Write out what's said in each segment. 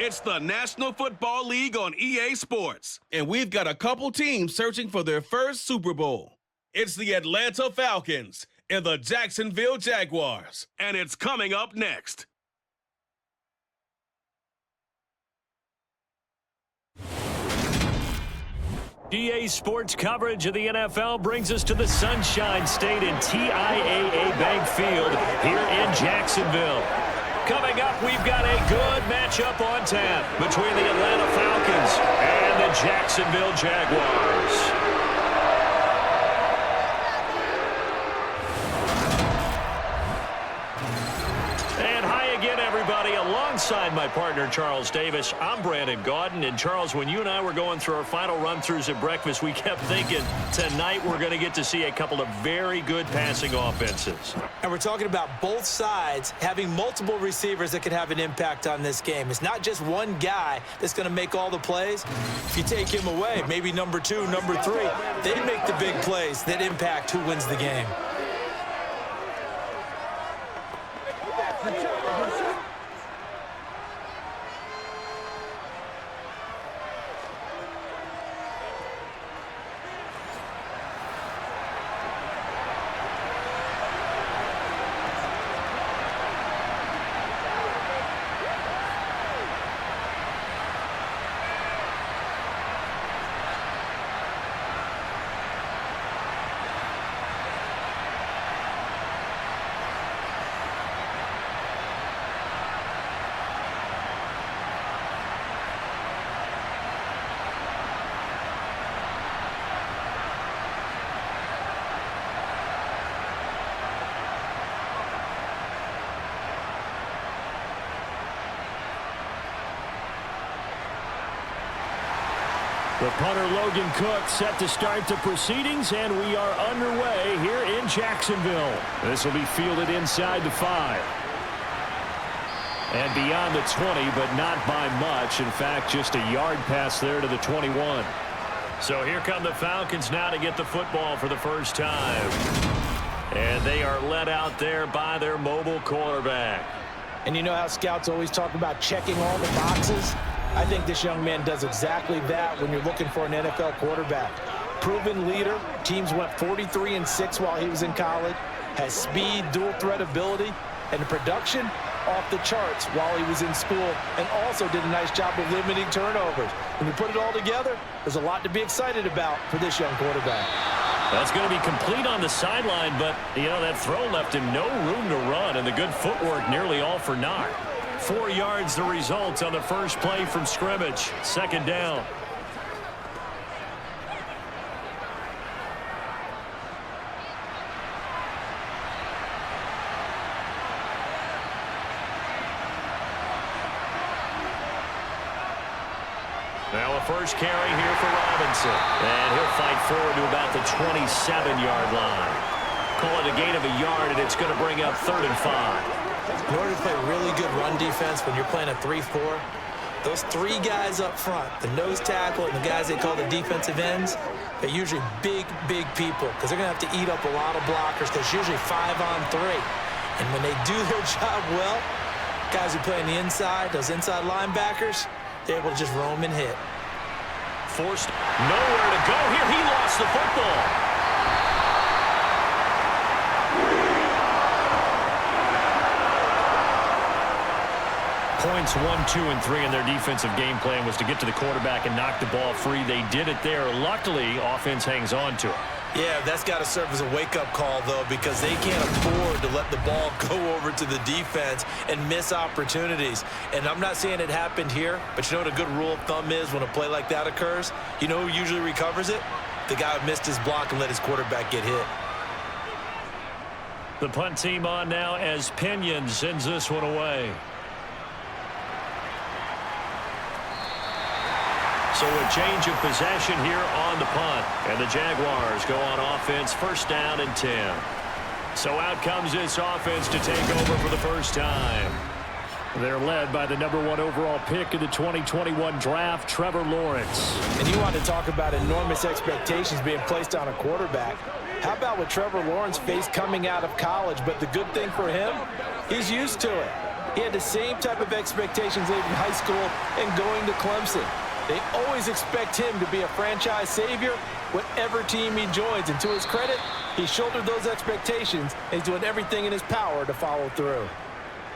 It's the National Football League on EA Sports, and we've got a couple teams searching for their first Super Bowl. It's the Atlanta Falcons and the Jacksonville Jaguars, and it's coming up next. EA Sports coverage of the NFL brings us to the Sunshine State in TIAA Bank Field here in Jacksonville. Coming up, we've got a good matchup on tap between the Atlanta Falcons and the Jacksonville Jaguars. Everybody, alongside my partner Charles Davis, I'm Brandon Gaudin. And Charles, when you and I were going through our final run-throughs at breakfast, we kept thinking tonight we're going to get to see a couple of very good passing offenses. And we're talking about both sides having multiple receivers that can have an impact on this game. It's not just one guy that's going to make all the plays. If you take him away, maybe number 2, number 3, they make the big plays that impact who wins the game. The punter Logan Cook set to start the proceedings, and we are underway here in Jacksonville. This will be fielded inside the 5. And beyond the 20, but not by much. In fact, just a yard pass there to the 21. So here come the Falcons now to get the football for the first time. And they are led out there by their mobile quarterback. And you know how scouts always talk about checking all the boxes? I think this young man does exactly that when you're looking for an NFL quarterback. Proven leader. Teams went 43-6 while he was in college. Has speed, dual threat ability, and the production off the charts while he was in school, and also did a nice job of limiting turnovers. When you put it all together, there's a lot to be excited about for this young quarterback. That's going to be complete on the sideline, but, you know, that throw left him no room to run, and the good footwork nearly all for naught. 4 yards the result on the first play from scrimmage. Second down. Now a first carry here for Robinson. And he'll fight forward to about the 27-yard line. Call it a gain of a yard, and it's going to bring up 3rd and 5. In order to play really good run defense when you're playing a 3-4, those 3 guys up front, the nose tackle and the guys they call the defensive ends, they're usually big people because they're going to have to eat up a lot of blockers because it's usually 5-on-3. And when they do their job well, guys who play on the inside, those inside linebackers, they're able to just roam and hit. Forced nowhere to go here. He lost the football. Points 1, 2, and 3 in their defensive game plan was to get to the quarterback and knock the ball free. They did it there. Luckily, offense hangs on to it. Yeah, that's got to serve as a wake-up call, though, because they can't afford to let the ball go over to the defense and miss opportunities. And I'm not saying it happened here, but you know what a good rule of thumb is when a play like that occurs? You know who usually recovers it? The guy who missed his block and let his quarterback get hit. The punt team on now as Pinion sends this one away. So a change of possession here on the punt. And the Jaguars go on offense, 1st down and 10. So out comes this offense to take over for the first time. They're led by the #1 overall pick in the 2021 draft, Trevor Lawrence. And you want to talk about enormous expectations being placed on a quarterback. How about what Trevor Lawrence faced coming out of college? But the good thing for him, he's used to it. He had the same type of expectations leaving high school and going to Clemson. They always expect him to be a franchise savior whatever team he joins. And to his credit, he shouldered those expectations and he's doing everything in his power to follow through.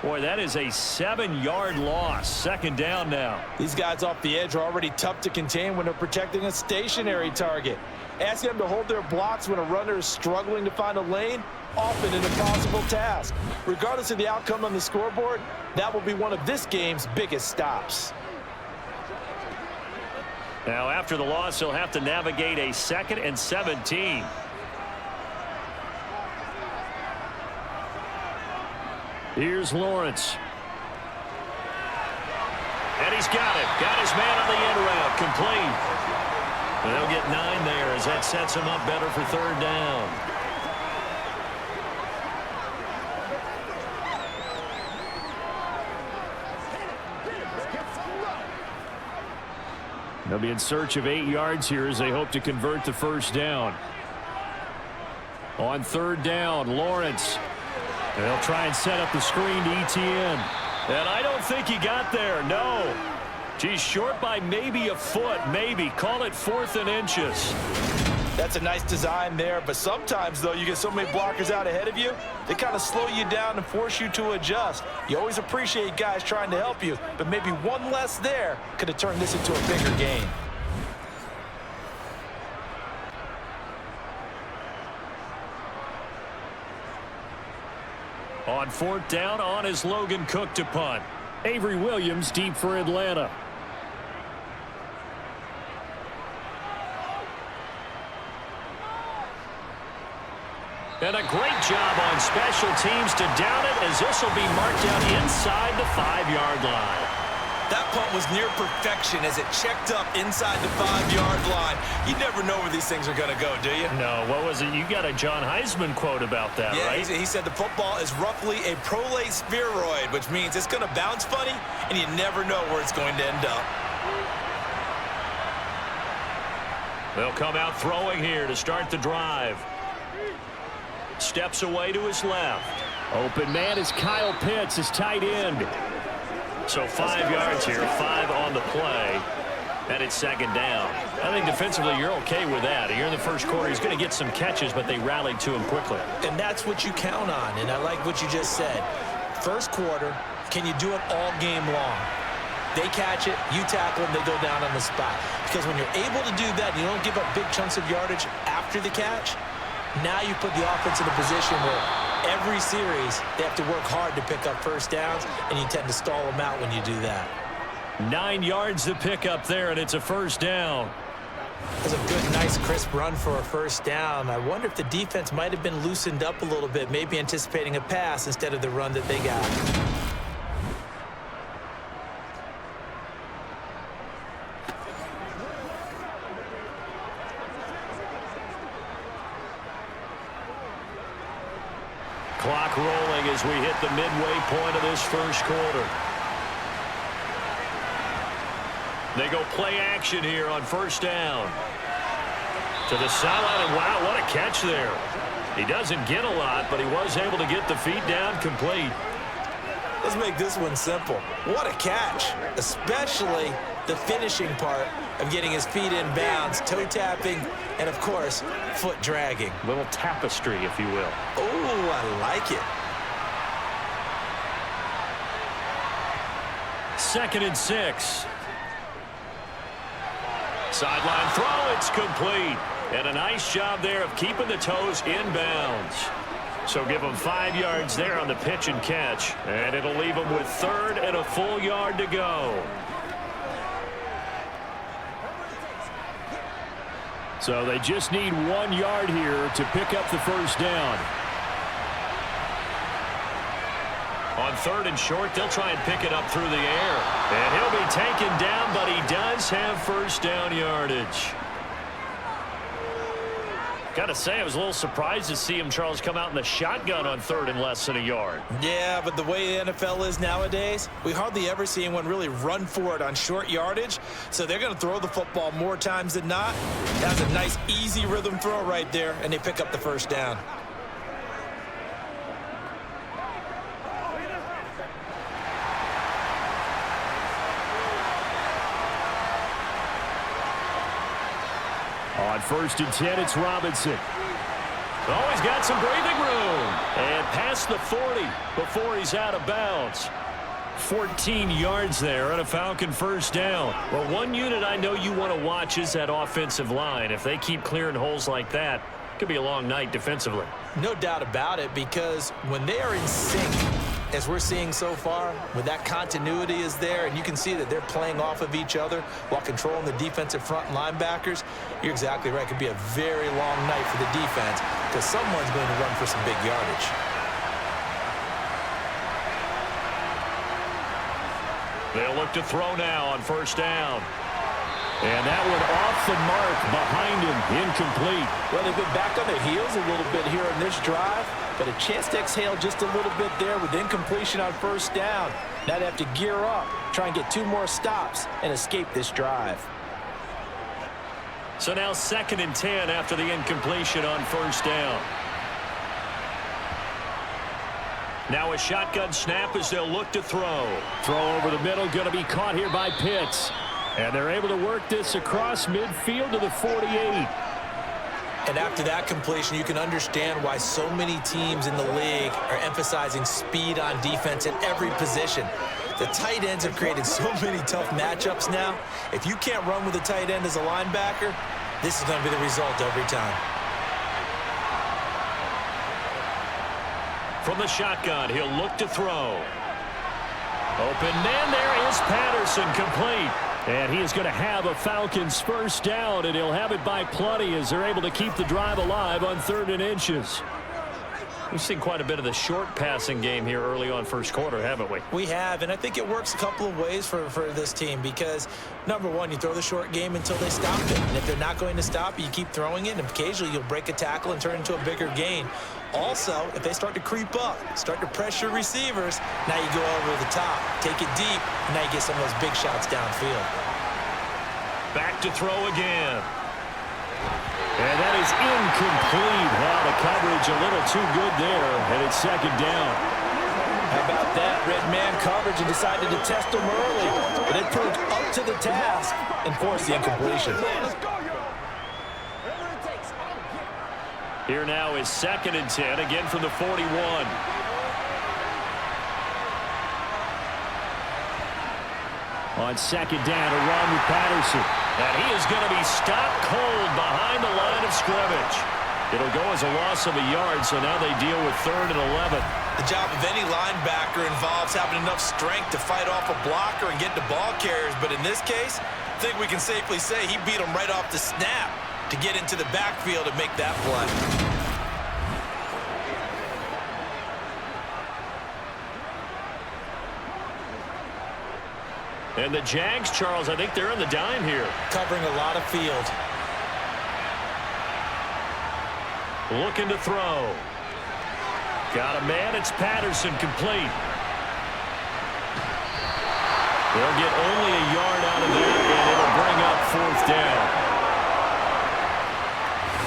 Boy, that is a 7-yard loss. Second down now. These guys off the edge are already tough to contain when they're protecting a stationary target. Asking them to hold their blocks when a runner is struggling to find a lane, often an impossible task. Regardless of the outcome on the scoreboard, that will be one of this game's biggest stops. Now, after the loss, he'll have to navigate a 2nd and 17. Here's Lawrence. And he's got it. Got his man on the end route. Complete. And they'll get 9 there as that sets him up better for 3rd down. They'll be in search of 8 yards here as they hope to convert the 1st down. On 3rd down, Lawrence. They'll try and set up the screen to ETN. And I don't think he got there, no. Geez, short by maybe a foot, maybe. Call it 4th and inches. That's a nice design there, but sometimes, though, you get so many blockers out ahead of you, they kind of slow you down and force you to adjust. You always appreciate guys trying to help you, but maybe one less there could have turned this into a bigger gain. On 4th down, on is Logan Cook to punt. Avery Williams deep for Atlanta. And a great job on special teams to down it as this will be marked down inside the 5-yard line. That punt was near perfection as it checked up inside the 5-yard line. You never know where these things are going to go, do you? No, what was it? You got a John Heisman quote about that, yeah, right? He said the football is roughly a prolate spheroid, which means it's going to bounce funny, and you never know where it's going to end up. They'll come out throwing here to start the drive. Steps away to his left. Open man is Kyle Pitts, his tight end. So 5 yards here, 5 on the play, and it's 2nd down. I think defensively you're okay with that. You're in the 1st quarter. He's going to get some catches, but they rallied to him quickly. And that's what you count on, and I like what you just said. 1st quarter, can you do it all game long? They catch it, you tackle them, they go down on the spot. Because when you're able to do that, and you don't give up big chunks of yardage after the catch, now you put the offense in a position where every series they have to work hard to pick up 1st downs, and you tend to stall them out when you do that. 9 yards to pick up there, and it's a 1st down. That's a good, nice, crisp run for a 1st down. I wonder if the defense might have been loosened up a little bit, maybe anticipating a pass instead of the run that they got. Clock rolling as we hit the midway point of this 1st quarter. They go play action here on 1st down. To the sideline, and wow, what a catch there. He doesn't get a lot, but he was able to get the feet down complete. Let's make this one simple. What a catch, especially the finishing part of getting his feet in bounds, toe tapping, and of course, foot dragging. Little tapestry, if you will. Oh, I like it. 2nd and 6. Sideline throw, it's complete. And a nice job there of keeping the toes in bounds. So give them 5 yards there on the pitch and catch. And it'll leave them with 3rd and a full yard to go. So they just need 1 yard here to pick up the 1st down. On 3rd and short, they'll try and pick it up through the air. And he'll be taken down, but he does have 1st down yardage. Got to say, I was a little surprised to see him, Charles, come out in the shotgun on 3rd and less than a yard. Yeah, but the way the NFL is nowadays, we hardly ever see anyone really run for it on short yardage. So they're going to throw the football more times than not. That's a nice, easy rhythm throw right there, and they pick up the 1st down. 1st and 10, it's Robinson. Oh, he's got some breathing room. And past the 40 before he's out of bounds. 14 yards there on a Falcon 1st down. Well, one unit I know you want to watch is that offensive line. If they keep clearing holes like that, it could be a long night defensively. No doubt about it, because when they are in sync, as we're seeing so far, when that continuity is there and you can see that they're playing off of each other while controlling the defensive front linebackers, you're exactly right. It could be a very long night for the defense because someone's going to run for some big yardage. They'll look to throw now on 1st down. And that one off the mark behind him, incomplete. Well, they've been back on their heels a little bit here in this drive, but a chance to exhale just a little bit there with incompletion on 1st down. Now they have to gear up, try and get 2 more stops and escape this drive. So now 2nd and 10 after the incompletion on 1st down. Now a shotgun snap as they'll look to throw. Throw over the middle, going to be caught here by Pitts. And they're able to work this across midfield to the 48. And after that completion, you can understand why so many teams in the league are emphasizing speed on defense at every position. The tight ends have created so many tough matchups now. If you can't run with a tight end as a linebacker, this is going to be the result every time. From the shotgun, he'll look to throw. Open man, there is Patterson, complete. And he is going to have a Falcons 1st down, and he'll have it by plenty as they're able to keep the drive alive on 3rd and inches. We've seen quite a bit of the short passing game here early on 1st quarter, haven't we? We have, and I think it works a couple of ways for this team because, number one, you throw the short game until they stop it. And if they're not going to stop, you keep throwing it, and occasionally you'll break a tackle and turn it into a bigger gain. Also, if they start to creep up, start to pressure receivers, now you go over the top, take it deep, and now you get some of those big shots downfield. Back to throw again. And that is incomplete. Wow, the coverage a little too good there, and it's 2nd down. How about that? Red man coverage and decided to test them early, but it proved up to the task and forced the incompletion. Here now is 2nd and 10, again from the 41. On 2nd down, a run with Patterson. And he is going to be stopped cold behind the line of scrimmage. It'll go as a loss of a yard, so now they deal with 3rd and 11. The job of any linebacker involves having enough strength to fight off a blocker and get the ball carriers, but in this case, I think we can safely say he beat him right off the snap to get into the backfield and make that play. And the Jags, Charles, I think they're in the dime here. Covering a lot of field. Looking to throw. Got a man, it's Patterson, complete. They'll get only a yard out of that, and it'll bring up 4th down.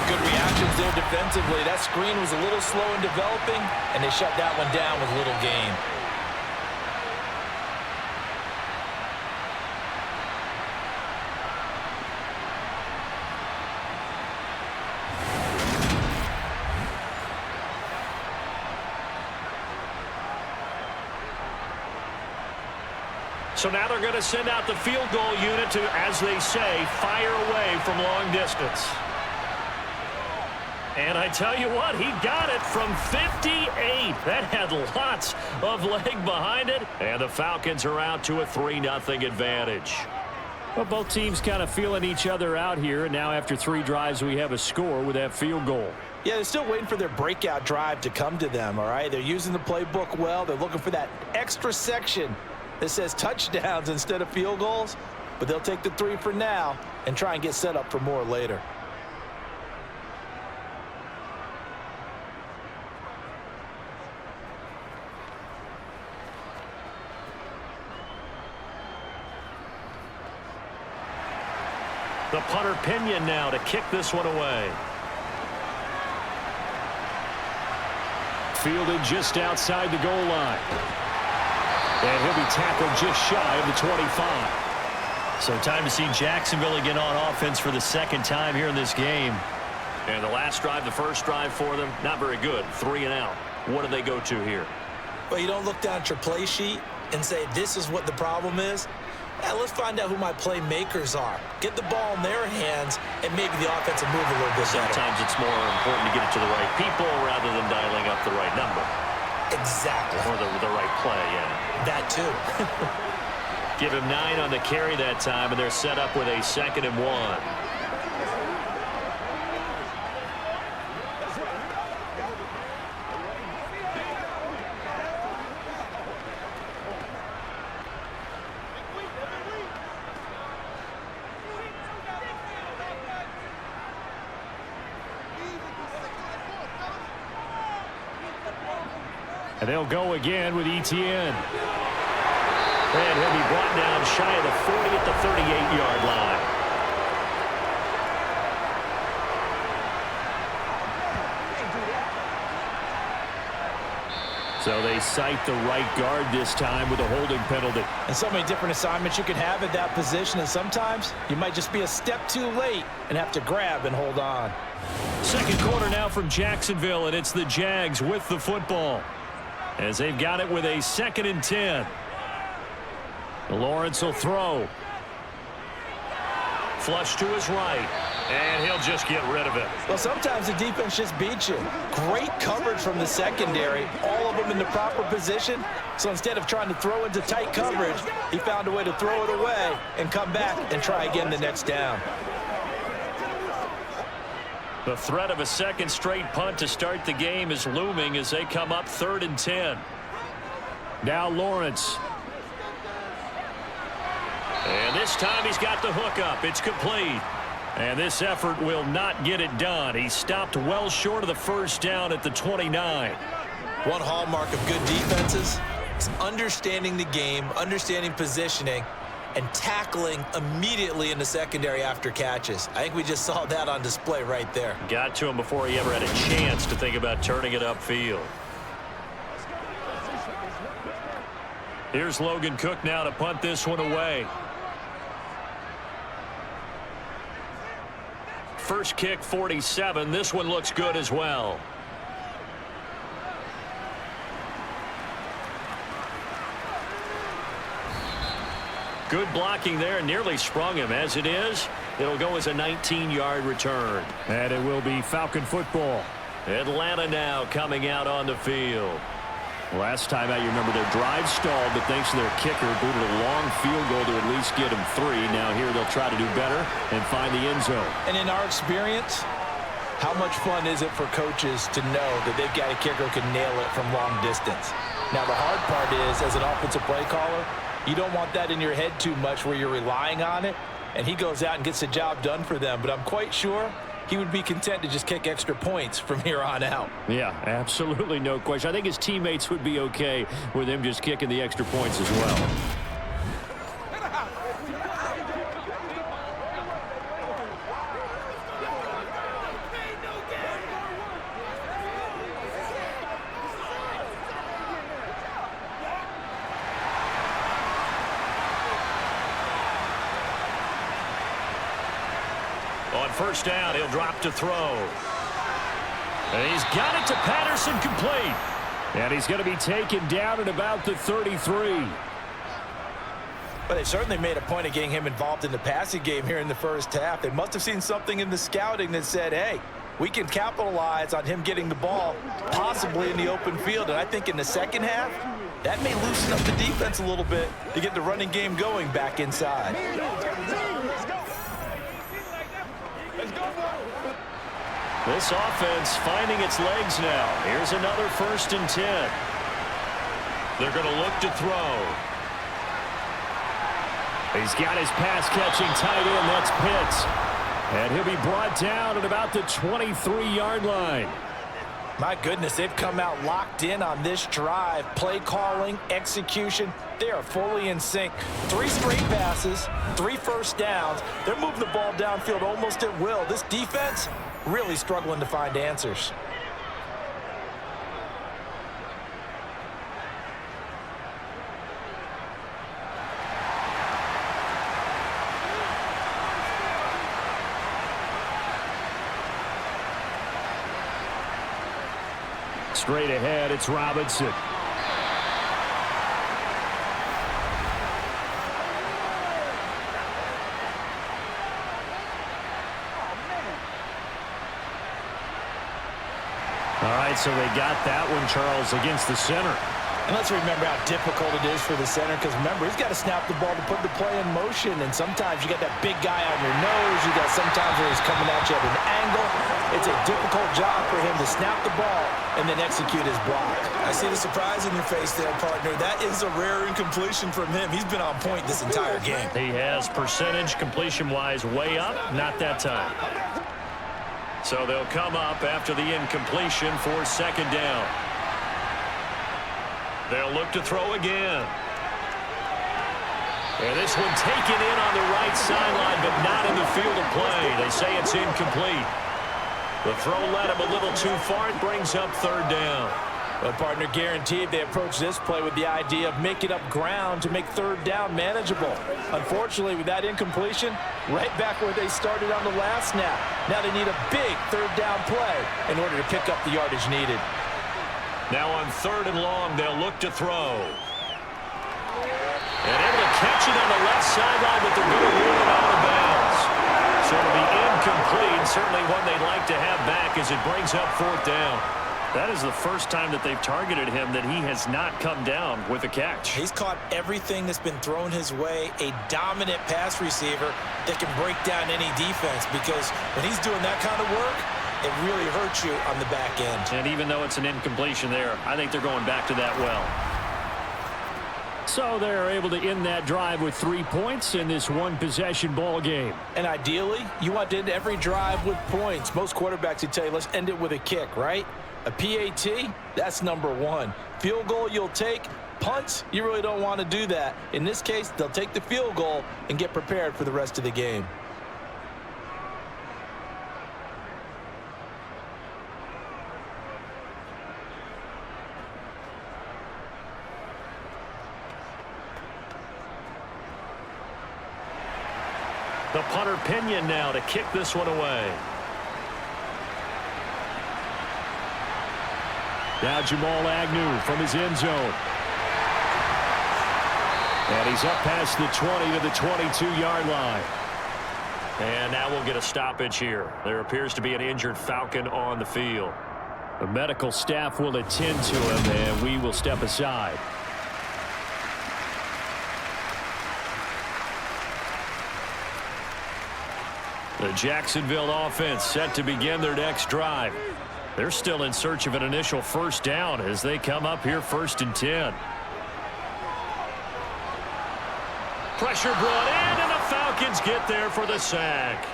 Good reactions there defensively. That screen was a little slow in developing, and they shut that one down with little gain. So now they're going to send out the field goal unit to, as they say, fire away from long distance. And I tell you what, he got it from 58. That had lots of leg behind it. And the Falcons are out to a 3-0 advantage. Well, both teams kind of feeling each other out here. And now after 3 drives, we have a score with that field goal. Yeah, they're still waiting for their breakout drive to come to them, all right? They're using the playbook well. They're looking for that extra section that says touchdowns instead of field goals, but they'll take the 3 for now and try and get set up for more later. The punter Pinion now to kick this one away. Fielded just outside the goal line. And he'll be tackled just shy of the 25. So time to see Jacksonville again on offense for the second time here in this game. And the last drive, the first drive for them, not very good. 3 and out. What do they go to here? Well, you don't look down at your play sheet and say, this is what the problem is. Yeah, let's find out who my playmakers are. Get the ball in their hands, and maybe the offense will move a little bit better. Sometimes it's more important to get it to the right people rather than dialing up the right number. Exactly. Or the right play, yeah. That too. Give him 9 on the carry that time, and they're set up with a 2nd and 1. And they'll go again with ETN. And he'll be brought down shy of the 40 at the 38-yard line. So they cite the right guard this time with a holding penalty. And so many different assignments you can have at that position, and sometimes you might just be a step too late and have to grab and hold on. Second quarter now from Jacksonville, and it's the Jags with the football, as they've got it with a 2nd and 10. Lawrence will throw. Flush to his right, and he'll just get rid of it. Well, sometimes the defense just beats you. Great coverage from the secondary, all of them in the proper position. So instead of trying to throw into tight coverage, he found a way to throw it away and come back and try again the next down. The threat of a second straight punt to start the game is looming as they come up 3rd and 10. Now Lawrence. And this time he's got the hook up. It's complete. And this effort will not get it done. He stopped well short of the first down at the 29. One hallmark of good defenses is understanding the game, understanding positioning, and tackling immediately in the secondary after catches. I think we just saw that on display right there. Got to him before he ever had a chance to think about turning it upfield. Here's Logan Cook now to punt this one away. First kick, 47. This one looks good as well. Good blocking there, nearly sprung him. As it is, it'll go as a 19-yard return. And it will be Falcon football. Atlanta now coming out on the field. Last time out, you remember their drive stalled, but thanks to their kicker, booted a long field goal to at least get them 3. Now here they'll try to do better and find the end zone. And in our experience, how much fun is it for coaches to know that they've got a kicker who can nail it from long distance? Now the hard part is, as an offensive play caller, you don't want that in your head too much where you're relying on it, and he goes out and gets the job done for them. But I'm quite sure he would be content to just kick extra points from here on out. Yeah, absolutely no question. I think his teammates would be okay with him just kicking the extra points as well. On first down, he'll drop to throw. And he's got it to Patterson, complete. And he's going to be taken down at about the 33. But they certainly made a point of getting him involved in the passing game here in the first half. They must have seen something in the scouting that said, hey, we can capitalize on him getting the ball possibly in the open field. And I think in the second half, that may loosen up the defense a little bit to get the running game going back inside. This offense finding its legs now. Here's another 1st and 10. They're going to look to throw. He's got his pass-catching tight end. That's Pitts. And he'll be brought down at about the 23-yard line. My goodness, they've come out locked in on this drive. Play calling, execution, they are fully in sync. 3 straight passes, 3 first downs. They're moving the ball downfield almost at will. This defense really struggling to find answers. Straight ahead, it's Robinson. All right, so they got that one, Charles, against the center. And let's remember how difficult it is for the center, because remember, he's got to snap the ball to put the play in motion, and sometimes you got that big guy on your nose. You got sometimes when he's coming at you at an angle. It's a difficult job for him to snap the ball and then execute his block. I see the surprise in your face there, partner. That is a rare incompletion from him. He's been on point this entire game. He has percentage completion-wise way up, not that time. So they'll come up after the incompletion for second down. They'll look to throw again. And this one taken in on the right sideline, but not in the field of play. They say it's incomplete. The throw led him a little too far. It brings up third down. Well, partner, guaranteed they approach this play with the idea of making up ground to make third down manageable. Unfortunately, with that incompletion, right back where they started on the last snap. Now they need a big third down play in order to pick up the yardage needed. Now on third and long, they'll look to throw. And able to catch it on the left sideline, but they're going to rule it out of bounds. So it'll be incomplete. Certainly one they'd like to have back as it brings up fourth down. That is the first time that they've targeted him that he has not come down with a catch. He's caught everything that's been thrown his way. A dominant pass receiver that can break down any defense, because when he's doing that kind of work, it really hurts you on the back end. And even though it's an incompletion there, I think they're going back to that well. So they're able to end that drive with 3 points in this one-possession ball game. And ideally, you want to end every drive with points. Most quarterbacks would tell you, let's end it with a kick, right? A PAT, that's number one. Field goal you'll take. Punts, you really don't want to do that. In this case, they'll take the field goal and get prepared for the rest of the game. The punter Pinion now to kick this one away. Now Jamal Agnew from his end zone. And he's up past the 20 to the 22-yard line. And now we'll get a stoppage here. There appears to be an injured Falcon on the field. The medical staff will attend to him, and we will step aside. The Jacksonville offense set to begin their next drive. They're still in search of an initial first down as they come up here 1st and 10. Pressure brought in, and the Falcons get there for the sack.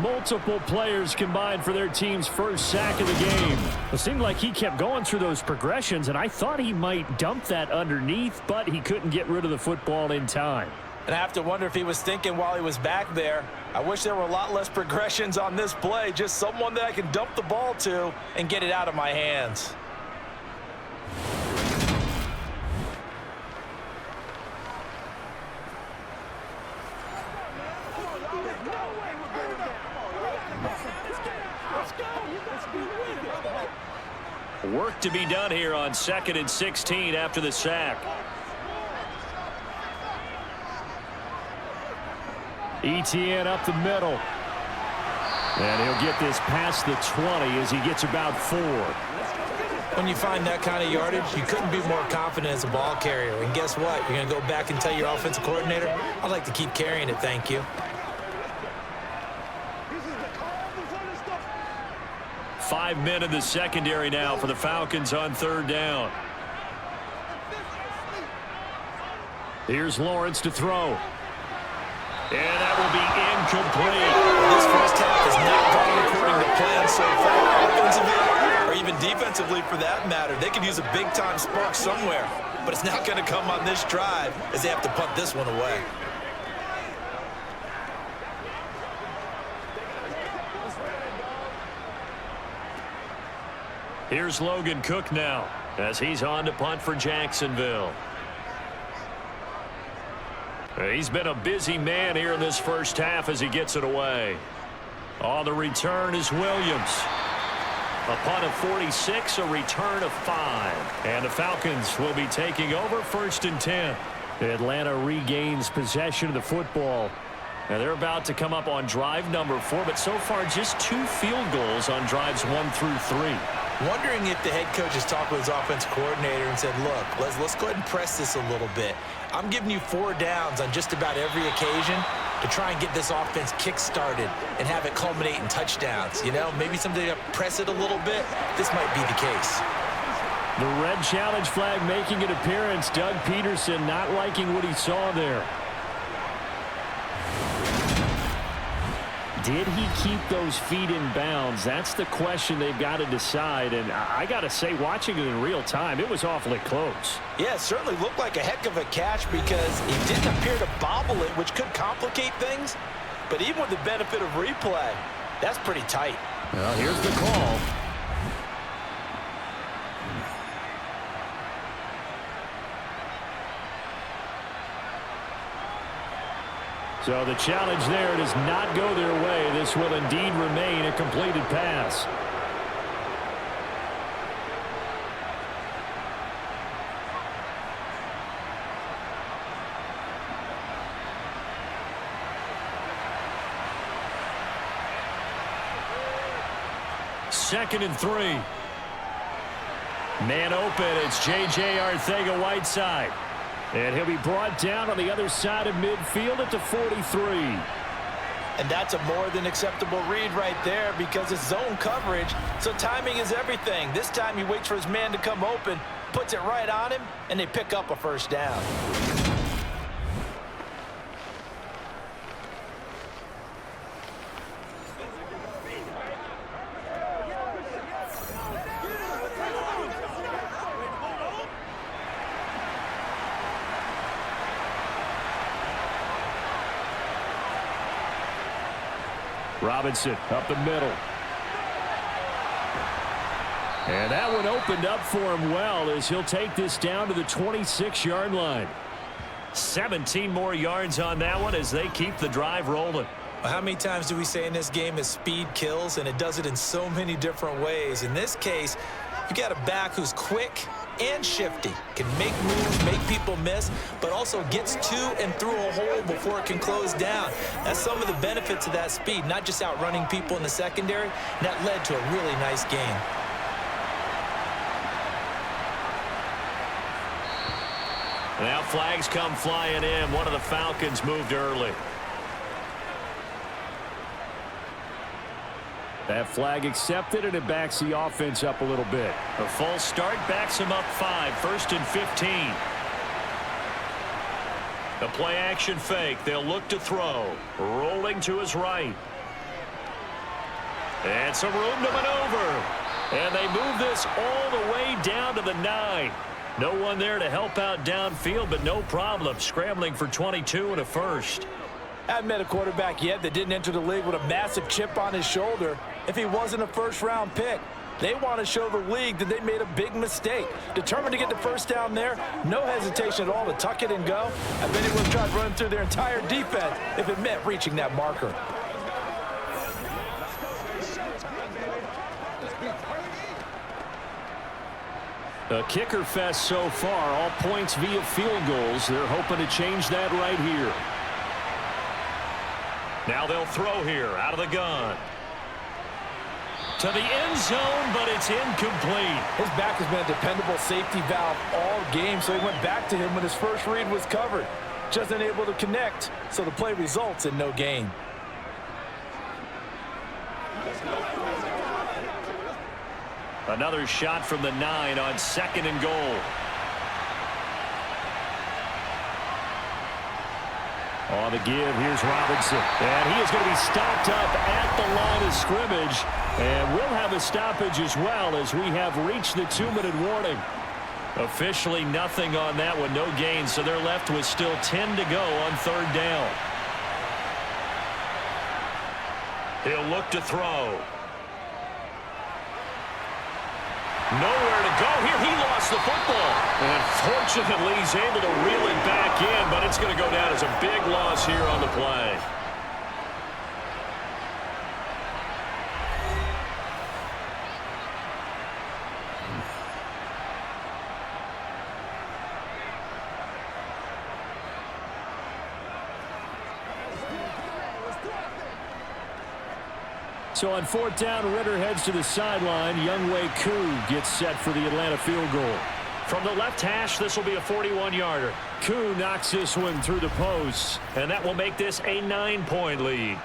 Multiple players combined for their team's first sack of the game. It seemed like he kept going through those progressions, and I thought he might dump that underneath, but he couldn't get rid of the football in time. And I have to wonder if he was thinking while he was back there, I wish there were a lot less progressions on this play, just someone that I can dump the ball to and get it out of my hands. Work to be done here on 2nd and 16 after the sack. ETN up the middle. And he'll get this past the 20 as he gets about 4. When you find that kind of yardage, you couldn't be more confident as a ball carrier. And guess what? You're going to go back and tell your offensive coordinator, I'd like to keep carrying it, thank you. 5 men in the secondary now for the Falcons on 3rd down. Here's Lawrence to throw. And that will be incomplete. This first half has not gone according to plan so far, offensively or even defensively for that matter. They could use a big-time spark somewhere, but it's not going to come on this drive as they have to punt this one away. Here's Logan Cook now as he's on to punt for Jacksonville. He's been a busy man here in this first half as he gets it away. On the return is Williams. A punt of 46, a return of 5. And the Falcons will be taking over 1st and 10. Atlanta regains possession of the football. Now they're about to come up on drive number 4, but so far just 2 field goals on drives 1 through 3. Wondering if the head coach has talked with his offensive coordinator and said, look, let's go ahead and press this a little bit. I'm giving you 4 downs on just about every occasion to try and get this offense kick-started and have it culminate in touchdowns. You know, maybe something to press it a little bit. This might be the case. The red challenge flag making an appearance. Doug Peterson not liking what he saw there. Did he keep those feet in bounds? That's the question they've got to decide. And I got to say, watching it in real time, it was awfully close. Yeah, it certainly looked like a heck of a catch because he didn't appear to bobble it, which could complicate things. But even with the benefit of replay, that's pretty tight. Well, here's the call. So the challenge there does not go their way. This will indeed remain a completed pass. Second and 3. Man open. It's J.J. Arcega-Whiteside. And he'll be brought down on the other side of midfield at the 43. And that's a more than acceptable read right there because it's zone coverage, so timing is everything. This time he waits for his man to come open, puts it right on him, and they pick up a 1st down. Robinson up the middle. And that one opened up for him well as he'll take this down to the 26-yard line. 17 more yards on that one as they keep the drive rolling. Well, how many times do we say in this game that speed kills, and it does it in so many different ways? In this case, you got a back who's quick and shifty, can make moves, make people miss, but also gets to and through a hole before it can close down. That's some of the benefits of that speed, not just outrunning people in the secondary, and that led to a really nice game. Now flags come flying in. One of the Falcons moved early. That flag accepted, and it backs the offense up a little bit. A false start backs him up 5. 1st and 15. The play action fake. They'll look to throw. Rolling to his right. And some room to maneuver. And they move this all the way down to the 9. No one there to help out downfield, but no problem. Scrambling for 22 and a 1st. I haven't met a quarterback yet that didn't enter the league with a massive chip on his shoulder if he wasn't a 1st-round pick. They want to show the league that they made a big mistake. Determined to get the 1st down there, no hesitation at all to tuck it and go. I bet he would have tried running through their entire defense if it meant reaching that marker. A kicker fest so far, all points via field goals. They're hoping to change that right here. Now they'll throw here out of the gun. To the end zone, but it's incomplete. His back has been a dependable safety valve all game, so he went back to him when his first read was covered. Just unable to connect, so the play results in no gain. Another shot from the 9 on 2nd and goal. On the give, here's Robinson. And he is going to be stopped up at the line of scrimmage. And we'll have a stoppage as well as we have reached the 2-minute warning. Officially nothing on that one, no gain. So they're left with still 10 to go on 3rd down. He'll look to throw. Nowhere to go here. He lost the football. And fortunately, he's able to reel it back in, but it's going to go down as a big loss here on the play. So on 4th down, Ritter heads to the sideline. Younghoe Koo gets set for the Atlanta field goal. From the left hash, this will be a 41-yarder. Koo knocks this one through the post, and that will make this a 9-point lead.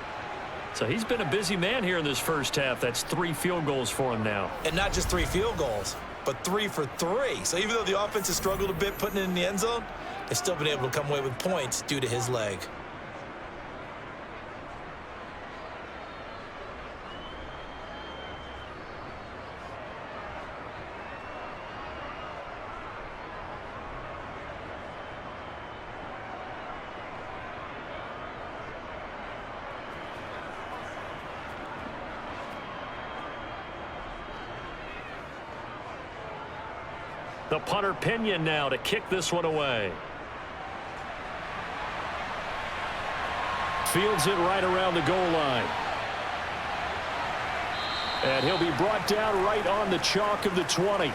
So he's been a busy man here in this first half. That's 3 field goals for him now. And not just 3 field goals, but 3 for 3. So even though the offense has struggled a bit putting it in the end zone, they've still been able to come away with points due to his leg. The punter Pinion now to kick this one away. Fields it right around the goal line. And he'll be brought down right on the chalk of the 20.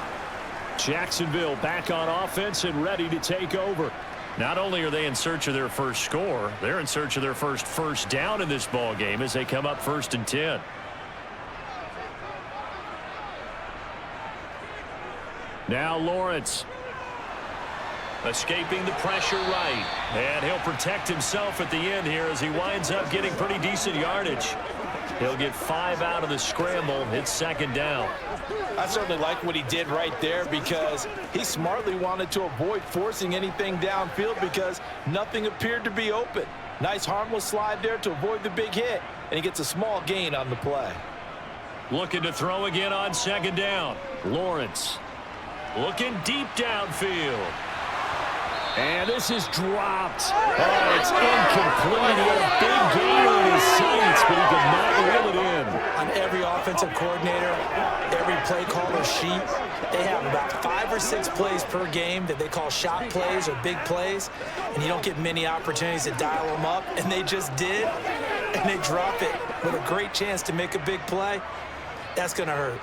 Jacksonville back on offense and ready to take over. Not only are they in search of their first score, they're in search of their first down in this ball game as they come up 1st and 10. Now Lawrence. Escaping the pressure right. And he'll protect himself at the end here as he winds up getting pretty decent yardage. He'll get 5 out of the scramble. It's 2nd down. I certainly like what he did right there because he smartly wanted to avoid forcing anything downfield because nothing appeared to be open. Nice harmless slide there to avoid the big hit, and he gets a small gain on the play. Looking to throw again on 2nd down. Lawrence. Looking deep downfield. And this is dropped. Oh, it's incomplete. He had a big gain on his sights, but he could not reel it in. On every offensive coordinator, every play caller sheet, they have about 5 or 6 plays per game that they call shot plays or big plays, and you don't get many opportunities to dial them up, and they just did, and they drop it with a great chance to make a big play. That's going to hurt.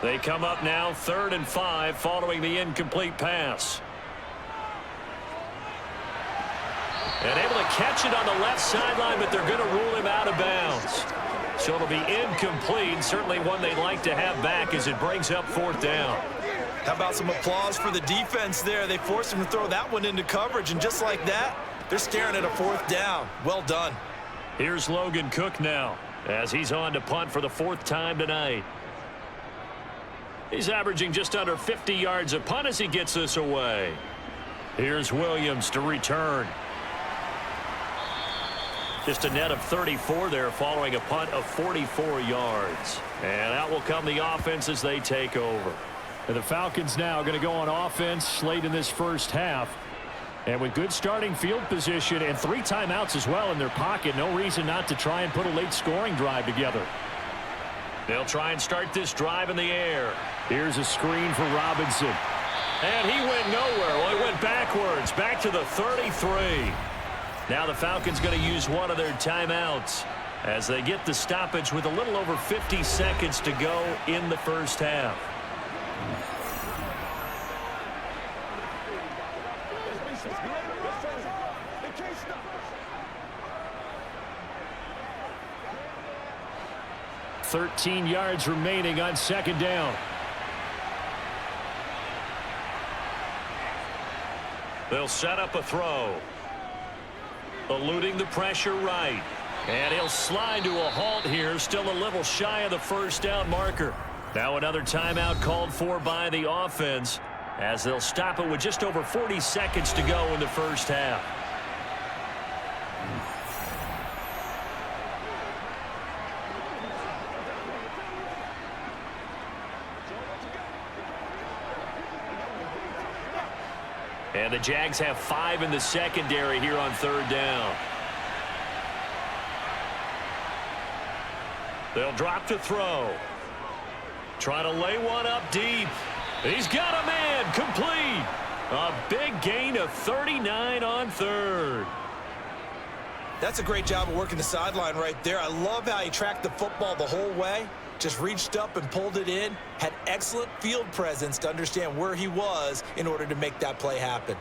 They come up now 3rd and 5 following the incomplete pass. And able to catch it on the left sideline, but they're going to rule him out of bounds. So it'll be incomplete. Certainly one they'd like to have back as it brings up 4th down. How about some applause for the defense there? They forced him to throw that one into coverage, and just like that, they're staring at a 4th down. Well done. Here's Logan Cook now as he's on to punt for the 4th time tonight. He's averaging just under 50 yards a punt as he gets this away. Here's Williams to return. Just a net of 34 there following a punt of 44 yards. And out will come the offense as they take over. And the Falcons now going to go on offense late in this first half. And with good starting field position and 3 timeouts as well in their pocket, no reason not to try and put a late scoring drive together. They'll try and start this drive in the air. Here's a screen for Robinson. And he went nowhere. Well, he went backwards, back to the 33. Now the Falcons going to use one of their timeouts as they get the stoppage with a little over 50 seconds to go in the first half. $13 yards remaining on 2nd down. They'll set up a throw. Eluding the pressure right. And he'll slide to a halt here, still a little shy of the 1st down marker. Now another timeout called for by the offense as they'll stop it with just over 40 seconds to go in the first half. And the Jags have 5 in the secondary here on 3rd down. They'll drop to throw. Try to lay one up deep. He's got a man. Complete. A big gain of 39 on 3rd. That's a great job of working the sideline right there. I love how he tracked the football the whole way. Just reached up and pulled it in. Had excellent field presence to understand where he was in order to make that play happen.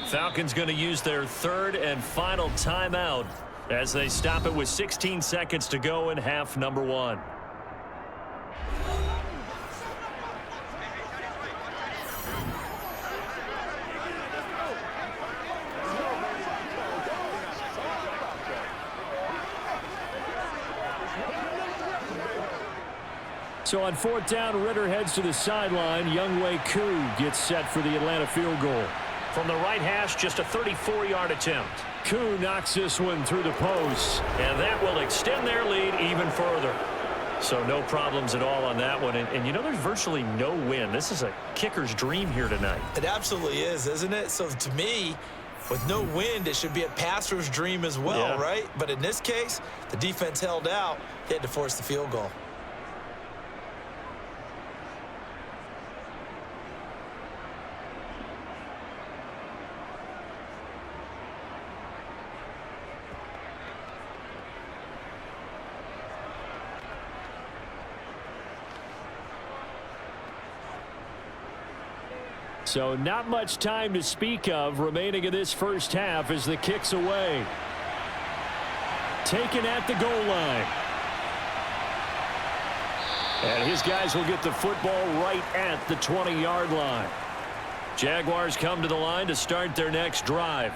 Falcons going to use their third and final timeout as they stop it with 16 seconds to go in half number 1. So on 4th down, Ritter heads to the sideline. Younghoe Koo gets set for the Atlanta field goal. From the right hash, just a 34-yard attempt. Koo knocks this one through the post, and that will extend their lead even further. So no problems at all on that one. And you know, there's virtually no wind. This is a kicker's dream here tonight. It absolutely is, isn't it? So to me, with no wind, it should be a passer's dream as well, right? But in this case, the defense held out. They had to force the field goal. So not much time to speak of remaining in this first half as the kick's away. Taken at the goal line. And his guys will get the football right at the 20-yard line. Jaguars come to the line to start their next drive.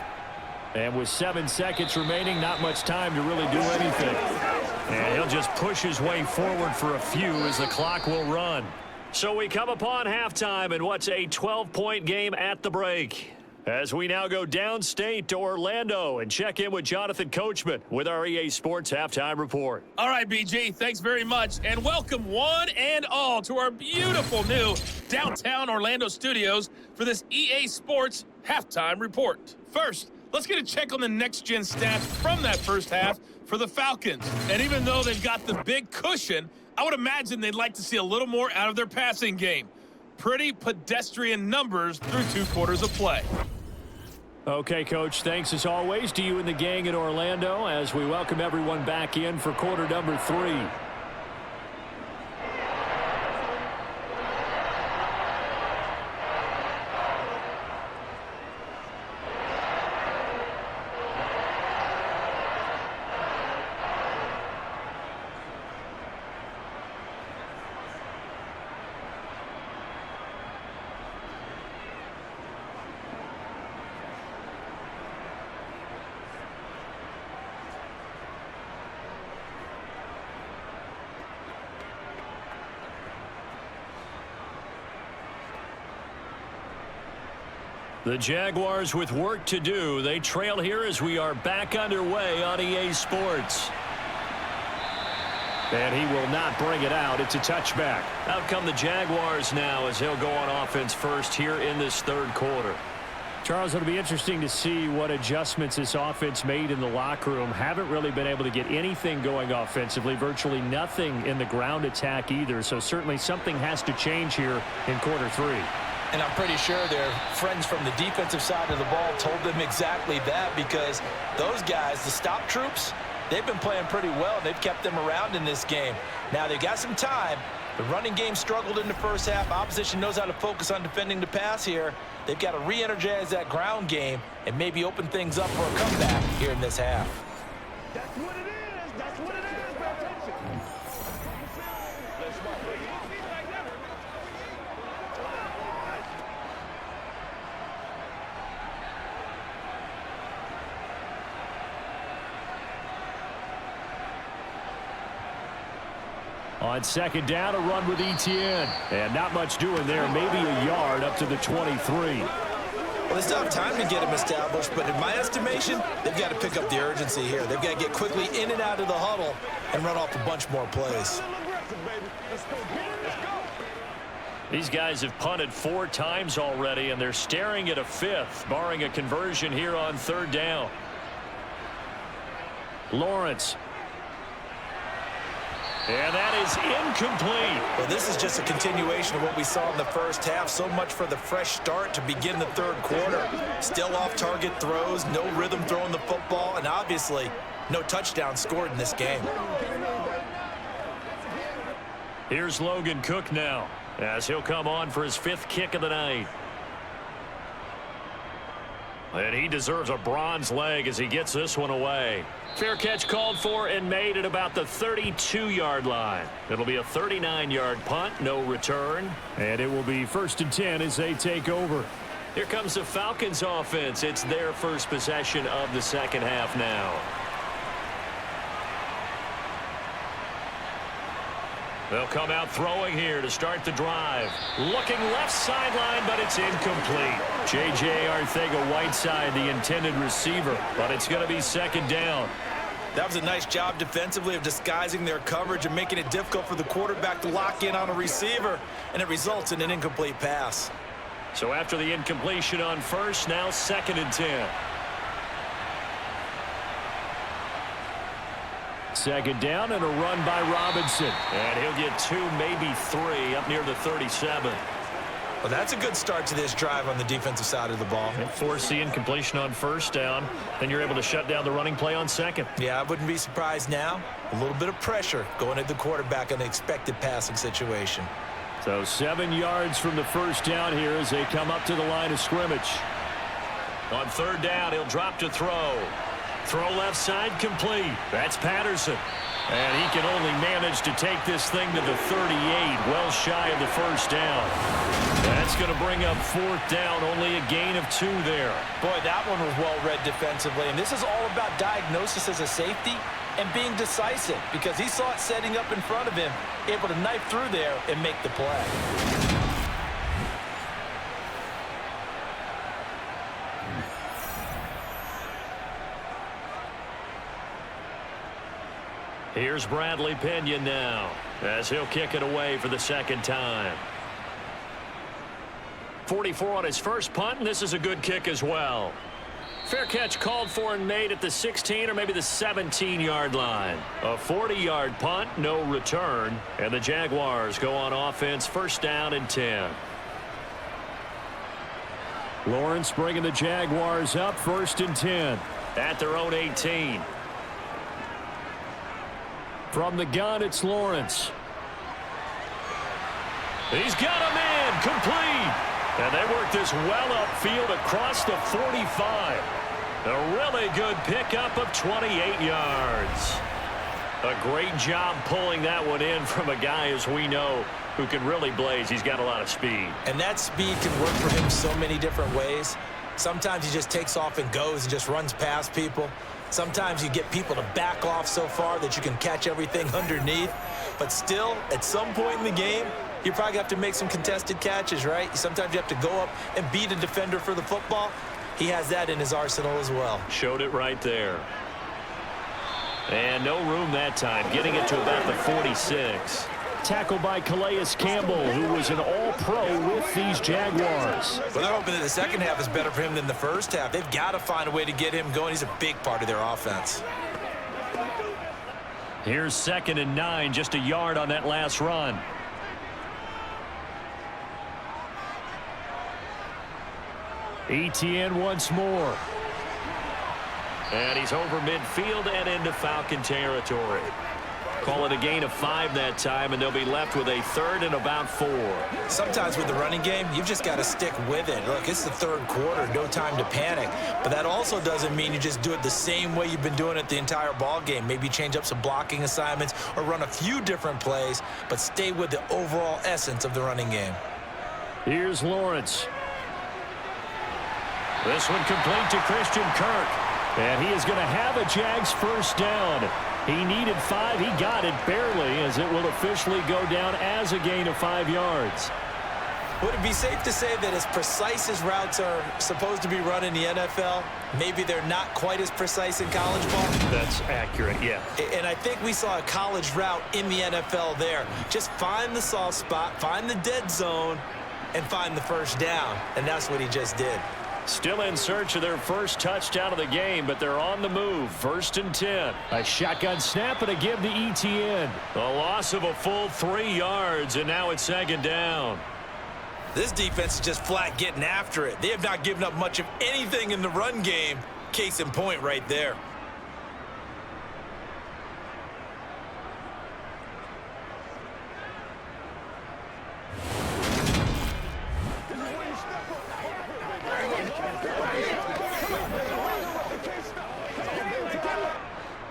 And with 7 seconds remaining, not much time to really do anything. And he'll just push his way forward for a few as the clock will run. So we come upon halftime in what's a 12-point game at the break. As we now go downstate to Orlando and check in with Jonathan Coachman with our EA Sports Halftime Report. All right, BG, thanks very much. And welcome one and all to our beautiful new downtown Orlando studios for this EA Sports Halftime Report. First, let's get a check on the next-gen stats from that first half for the Falcons. And even though they've got the big cushion, I would imagine they'd like to see a little more out of their passing game. Pretty pedestrian numbers through 2 quarters of play. Okay, Coach, thanks as always to you and the gang in Orlando as we welcome everyone back in for quarter number 3. The Jaguars with work to do. They trail here as we are back underway on EA Sports. And he will not bring it out. It's a touchback. Out come the Jaguars now as he'll go on offense first here in this third quarter. Charles, it'll be interesting to see what adjustments this offense made in the locker room. Haven't really been able to get anything going offensively. Virtually nothing in the ground attack either. So certainly something has to change here in quarter 3. And I'm pretty sure their friends from the defensive side of the ball told them exactly that, because those guys, the stop troops, they've been playing pretty well. They've kept them around in this game. Now they've got some time. The running game struggled in the first half. Opposition knows how to focus on defending the pass here. They've got to re-energize that ground game and maybe open things up for a comeback here in this half. That's what it is. That's what it is. Pay attention. On second down, a run with Etienne. And not much doing there. Maybe a yard up to the 23. Well, they still have time to get him established, but in my estimation, they've got to pick up the urgency here. They've got to get quickly in and out of the huddle and run off a bunch more plays. These guys have punted 4 times already, and they're staring at a 5th, barring a conversion here on third down. Lawrence. And that is incomplete. Well, this is just a continuation of what we saw in the first half. So much for the fresh start to begin the third quarter. Still off-target throws, no rhythm throwing the football, and obviously no touchdown scored in this game. Here's Logan Cook now as he'll come on for his 5th kick of the night. And he deserves a bronze leg as he gets this one away. Fair catch called for and made at about the 32-yard line. It'll be a 39-yard punt, no return. And it will be 1st and 10 as they take over. Here comes the Falcons offense. It's their first possession of the second half now. They'll come out throwing here to start the drive. Looking left sideline, but it's incomplete. J.J. Arcega-Whiteside, the intended receiver, but it's going to be second down. That was a nice job defensively of disguising their coverage and making it difficult for the quarterback to lock in on a receiver, and it results in an incomplete pass. So after the incompletion on first, now 2nd and 10. 2nd down and a run by Robinson. And he'll get 2, maybe 3 up near the 37. Well, that's a good start to this drive on the defensive side of the ball. And force the incompletion on first down. Then you're able to shut down the running play on second. Yeah, I wouldn't be surprised now. A little bit of pressure going at the quarterback in the expected passing situation. So 7 yards from the first down here as they come up to the line of scrimmage. On 3rd down, he'll drop to throw. Throw left side complete. That's Patterson. And he can only manage to take this thing to the 38, well shy of the first down. That's going to bring up 4th down, only a gain of 2 there. Boy, that one was well read defensively. And this is all about diagnosis as a safety and being decisive, because he saw it setting up in front of him, able to knife through there and make the play. Here's Bradley Pinion now as he'll kick it away for the 2nd time. 44 on his first punt, and this is a good kick as well. Fair catch called for and made at the 16 or maybe the 17-yard line. A 40-yard punt, no return, and the Jaguars go on offense, 1st down and 10. Lawrence bringing the Jaguars up, 1st and 10. At their own 18. From the gun, it's Lawrence. He's got him in, complete. And they work this well upfield across the 45. A really good pickup of 28 yards. A great job pulling that one in from a guy, as we know, who can really blaze. He's got a lot of speed. And that speed can work for him so many different ways. Sometimes he just takes off and goes and just runs past people. Sometimes you get people to back off so far that you can catch everything underneath. But still, at some point in the game, you probably have to make some contested catches, right? Sometimes you have to go up and beat a defender for the football. He has that in his arsenal as well. Showed it right there. And no room that time, getting it to about the 46. Tackled by Calais Campbell, who was an all-pro with these Jaguars. Well, they're hoping that the second half is better for him than the first half. They've got to find a way to get him going. He's a big part of their offense. Here's 2nd and 9, just a yard on that last run. ETN once more. And he's over midfield and into Falcon territory. Call it a gain of 5 that time, and they'll be left with a 3rd and about 4. Sometimes with the running game, you've just got to stick with it. Look, it's the 3rd quarter, no time to panic. But that also doesn't mean you just do it the same way you've been doing it the entire ball game. Maybe change up some blocking assignments or run a few different plays, but stay with the overall essence of the running game. Here's Lawrence. This one complete to Christian Kirk. And he is going to have a Jags 1st down. He needed 5. He got it barely, as it will officially go down as a gain of 5 yards. Would it be safe to say that as precise as routes are supposed to be run in the NFL, maybe they're not quite as precise in college ball? That's accurate, yeah. And I think we saw a college route in the NFL there. Just find the soft spot, find the dead zone, and find the 1st down. And that's what he just did. Still in search of their first touchdown of the game, but they're on the move. 1st and 10. A shotgun snap and a give to ETN. A loss of a full 3 yards, and now it's 2nd down. This defense is just flat getting after it. They have not given up much of anything in the run game. Case in point right there.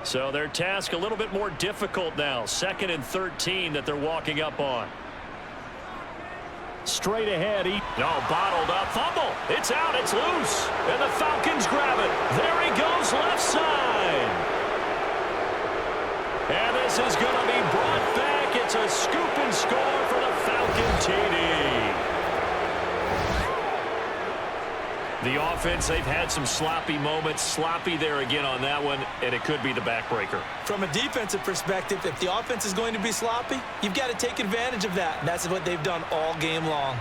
So their task a little bit more difficult now. 2nd and 13 that they're walking up on. Straight ahead. Bottled up. Fumble. It's out. It's loose. And the Falcons grab it. There he goes, left side. And this is going to be brought back. It's a scoop and score for the Falcon TD. The offense, they've had some sloppy moments. Sloppy there again on that one, and it could be the backbreaker. From a defensive perspective, if the offense is going to be sloppy, you've got to take advantage of that. And that's what they've done all game long.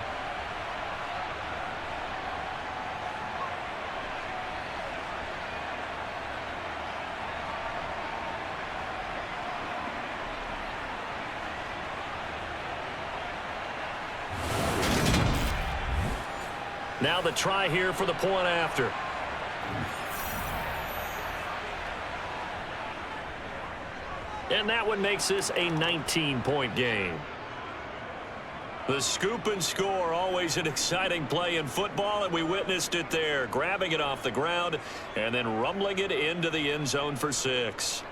Now the try here for the point after. And that one makes this a 19-point game. The scoop and score, always an exciting play in football, and we witnessed it there. Grabbing it off the ground and then rumbling it into the end zone for 6.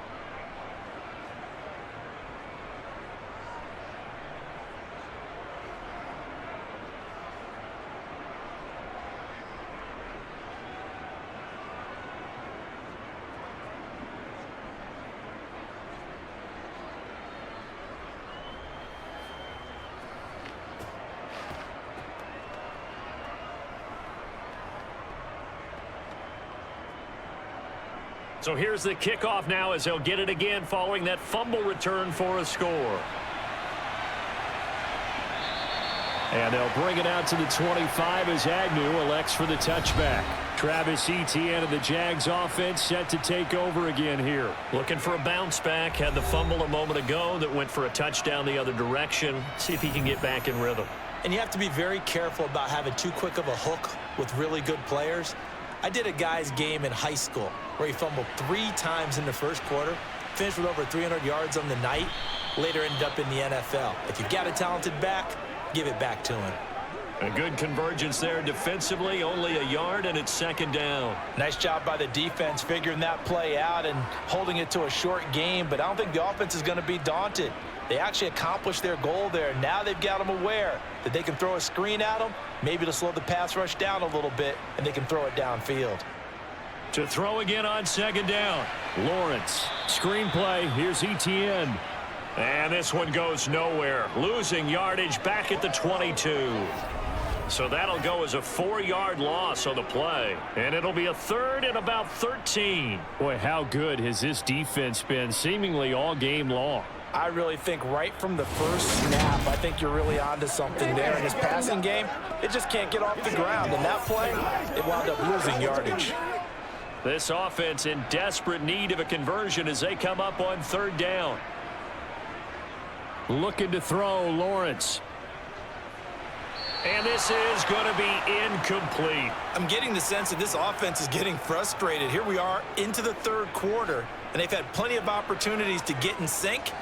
So here's the kickoff now as they'll get it again following that fumble return for a score. And they'll bring it out to the 25 as Agnew elects for the touchback. Travis Etienne of the Jags offense set to take over again here. Looking for a bounce back. Had the fumble a moment ago that went for a touchdown the other direction. See if he can get back in rhythm. And you have to be very careful about having too quick of a hook with really good players. I did a guy's game in high school where he fumbled 3 times in the first quarter, finished with over 300 yards on the night, later ended up in the NFL. If you've got a talented back, give it back to him. A good convergence there defensively, only a yard, and it's 2nd down. Nice job by the defense figuring that play out and holding it to a short game, but I don't think the offense is going to be daunted. They actually accomplished their goal there. Now they've got them aware that they can throw a screen at them, maybe to slow the pass rush down a little bit, and they can throw it downfield. To throw again on 2nd down. Lawrence, screen play, here's Etienne. And this one goes nowhere. Losing yardage back at the 22. So that'll go as a 4-yard loss on the play. And it'll be a 3rd and about 13. Boy, how good has this defense been seemingly all game long? I really think right from the first snap, I think you're really onto something there. In this passing game, it just can't get off the ground. And that play, it wound up losing yardage. This offense in desperate need of a conversion as they come up on 3rd down. Looking to throw, Lawrence. And this is going to be incomplete. I'm getting the sense that this offense is getting frustrated. Here we are into the 3rd quarter, and they've had plenty of opportunities to get in sync.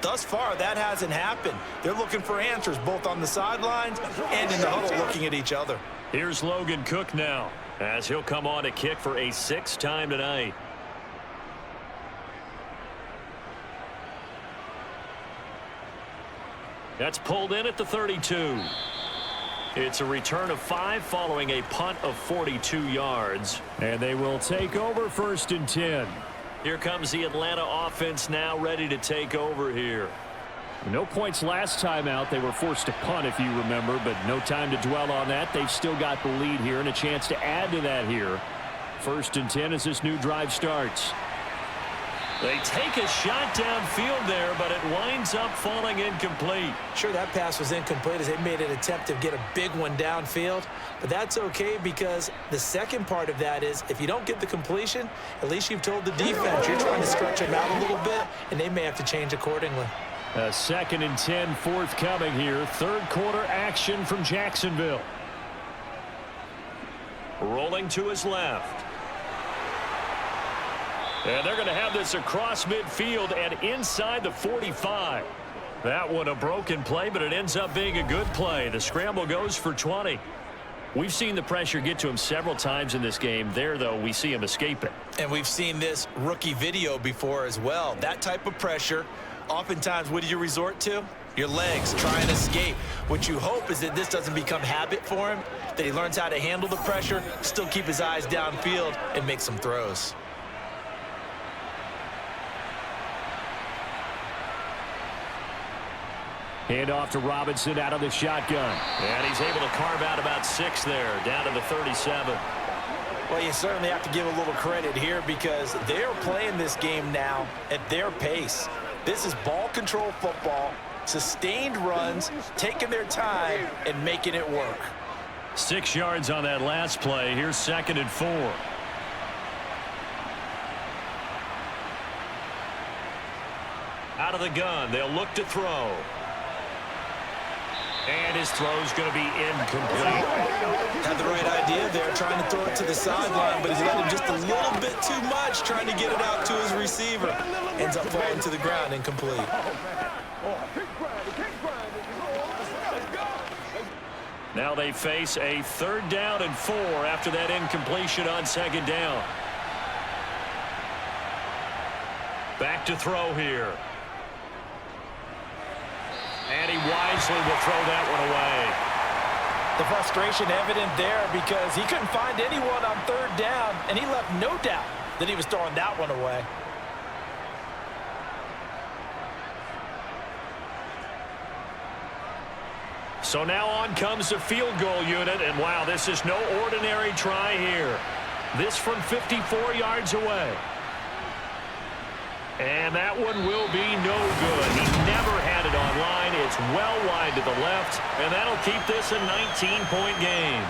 Thus far, that hasn't happened. They're looking for answers both on the sidelines and in the huddle looking at each other. Here's Logan Cook now as he'll come on to kick for a 6th time tonight. That's pulled in at the 32. It's a return of 5 following a punt of 42 yards. And they will take over 1st and 10. Here comes the Atlanta offense now ready to take over here. No points last time out. They were forced to punt, if you remember, but no time to dwell on that. They've still got the lead here and a chance to add to that here. 1st and 10 as this new drive starts. They take a shot downfield there, but it winds up falling incomplete. Sure, that pass was incomplete as they made an attempt to get a big one downfield, but that's okay because the second part of that is if you don't get the completion, at least you've told the defense you're trying to stretch them out a little bit, and they may have to change accordingly. A 2nd and 10 forthcoming here. 3rd quarter action from Jacksonville. Rolling to his left. And they're going to have this across midfield and inside the 45. That one a broken play, but it ends up being a good play. The scramble goes for 20. We've seen the pressure get to him several times in this game. There, though, we see him escape it. And we've seen this rookie video before as well. That type of pressure, oftentimes, what do you resort to? Your legs, try and escape. What you hope is that this doesn't become habit for him, that he learns how to handle the pressure, still keep his eyes downfield, and make some throws. Hand off to Robinson out of the shotgun. And he's able to carve out about 6 there, down to the 37. Well, you certainly have to give a little credit here because they're playing this game now at their pace. This is ball control football, sustained runs, taking their time, and making it work. 6 yards on that last play. Here's 2nd and 4. Out of the gun, they'll look to throw. And his throw's going to be incomplete. Had the right idea there, trying to throw it to the sideline, but he's let him just a little bit too much, trying to get it out to his receiver. Ends up falling to the ground, incomplete. Now they face a 3rd down and 4 after that incompletion on 2nd down. Back to throw here. And he wisely will throw that one away. The frustration evident there because he couldn't find anyone on 3rd down, and he left no doubt that he was throwing that one away. So now on comes the field goal unit, and wow, this is no ordinary try here. This from 54 yards away. And that one will be no good. He never had it online. It's well wide to the left, and that'll keep this a 19-point game.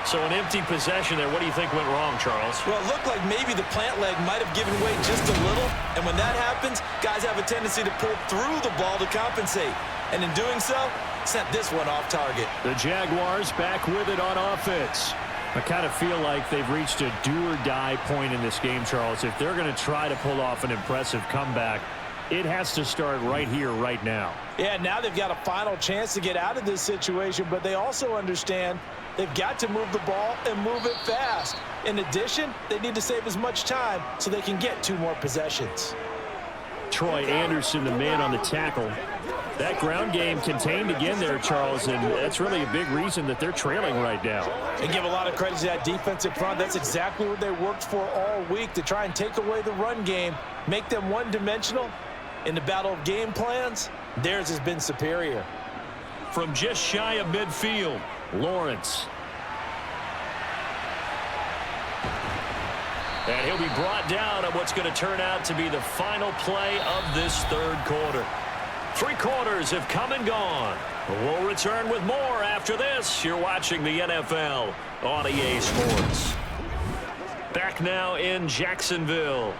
So an empty possession there. What do you think went wrong, Charles? Well, it looked like maybe the plant leg might have given way just a little, and when that happens, guys have a tendency to pull through the ball to compensate. And in doing so, sent this one off target. The Jaguars back with it on offense. I kind of feel like they've reached a do-or-die point in this game, Charles. If they're going to try to pull off an impressive comeback, it has to start right here, right now. Yeah, now they've got a final chance to get out of this situation, but they also understand they've got to move the ball and move it fast. In addition, they need to save as much time so they can get 2 more possessions. Troy Anderson, the man on the tackle. That ground game contained again there, Charles, and that's really a big reason that they're trailing right now. And give a lot of credit to that defensive front. That's exactly what they worked for all week, to try and take away the run game, make them one-dimensional. In the battle of game plans, theirs has been superior. From just shy of midfield, Lawrence. and he'll be brought down on what's going to turn out to be the final play of this 3rd quarter. 3 quarters have come and gone. We'll return with more after this. You're watching the NFL on EA Sports. Back now in Jacksonville.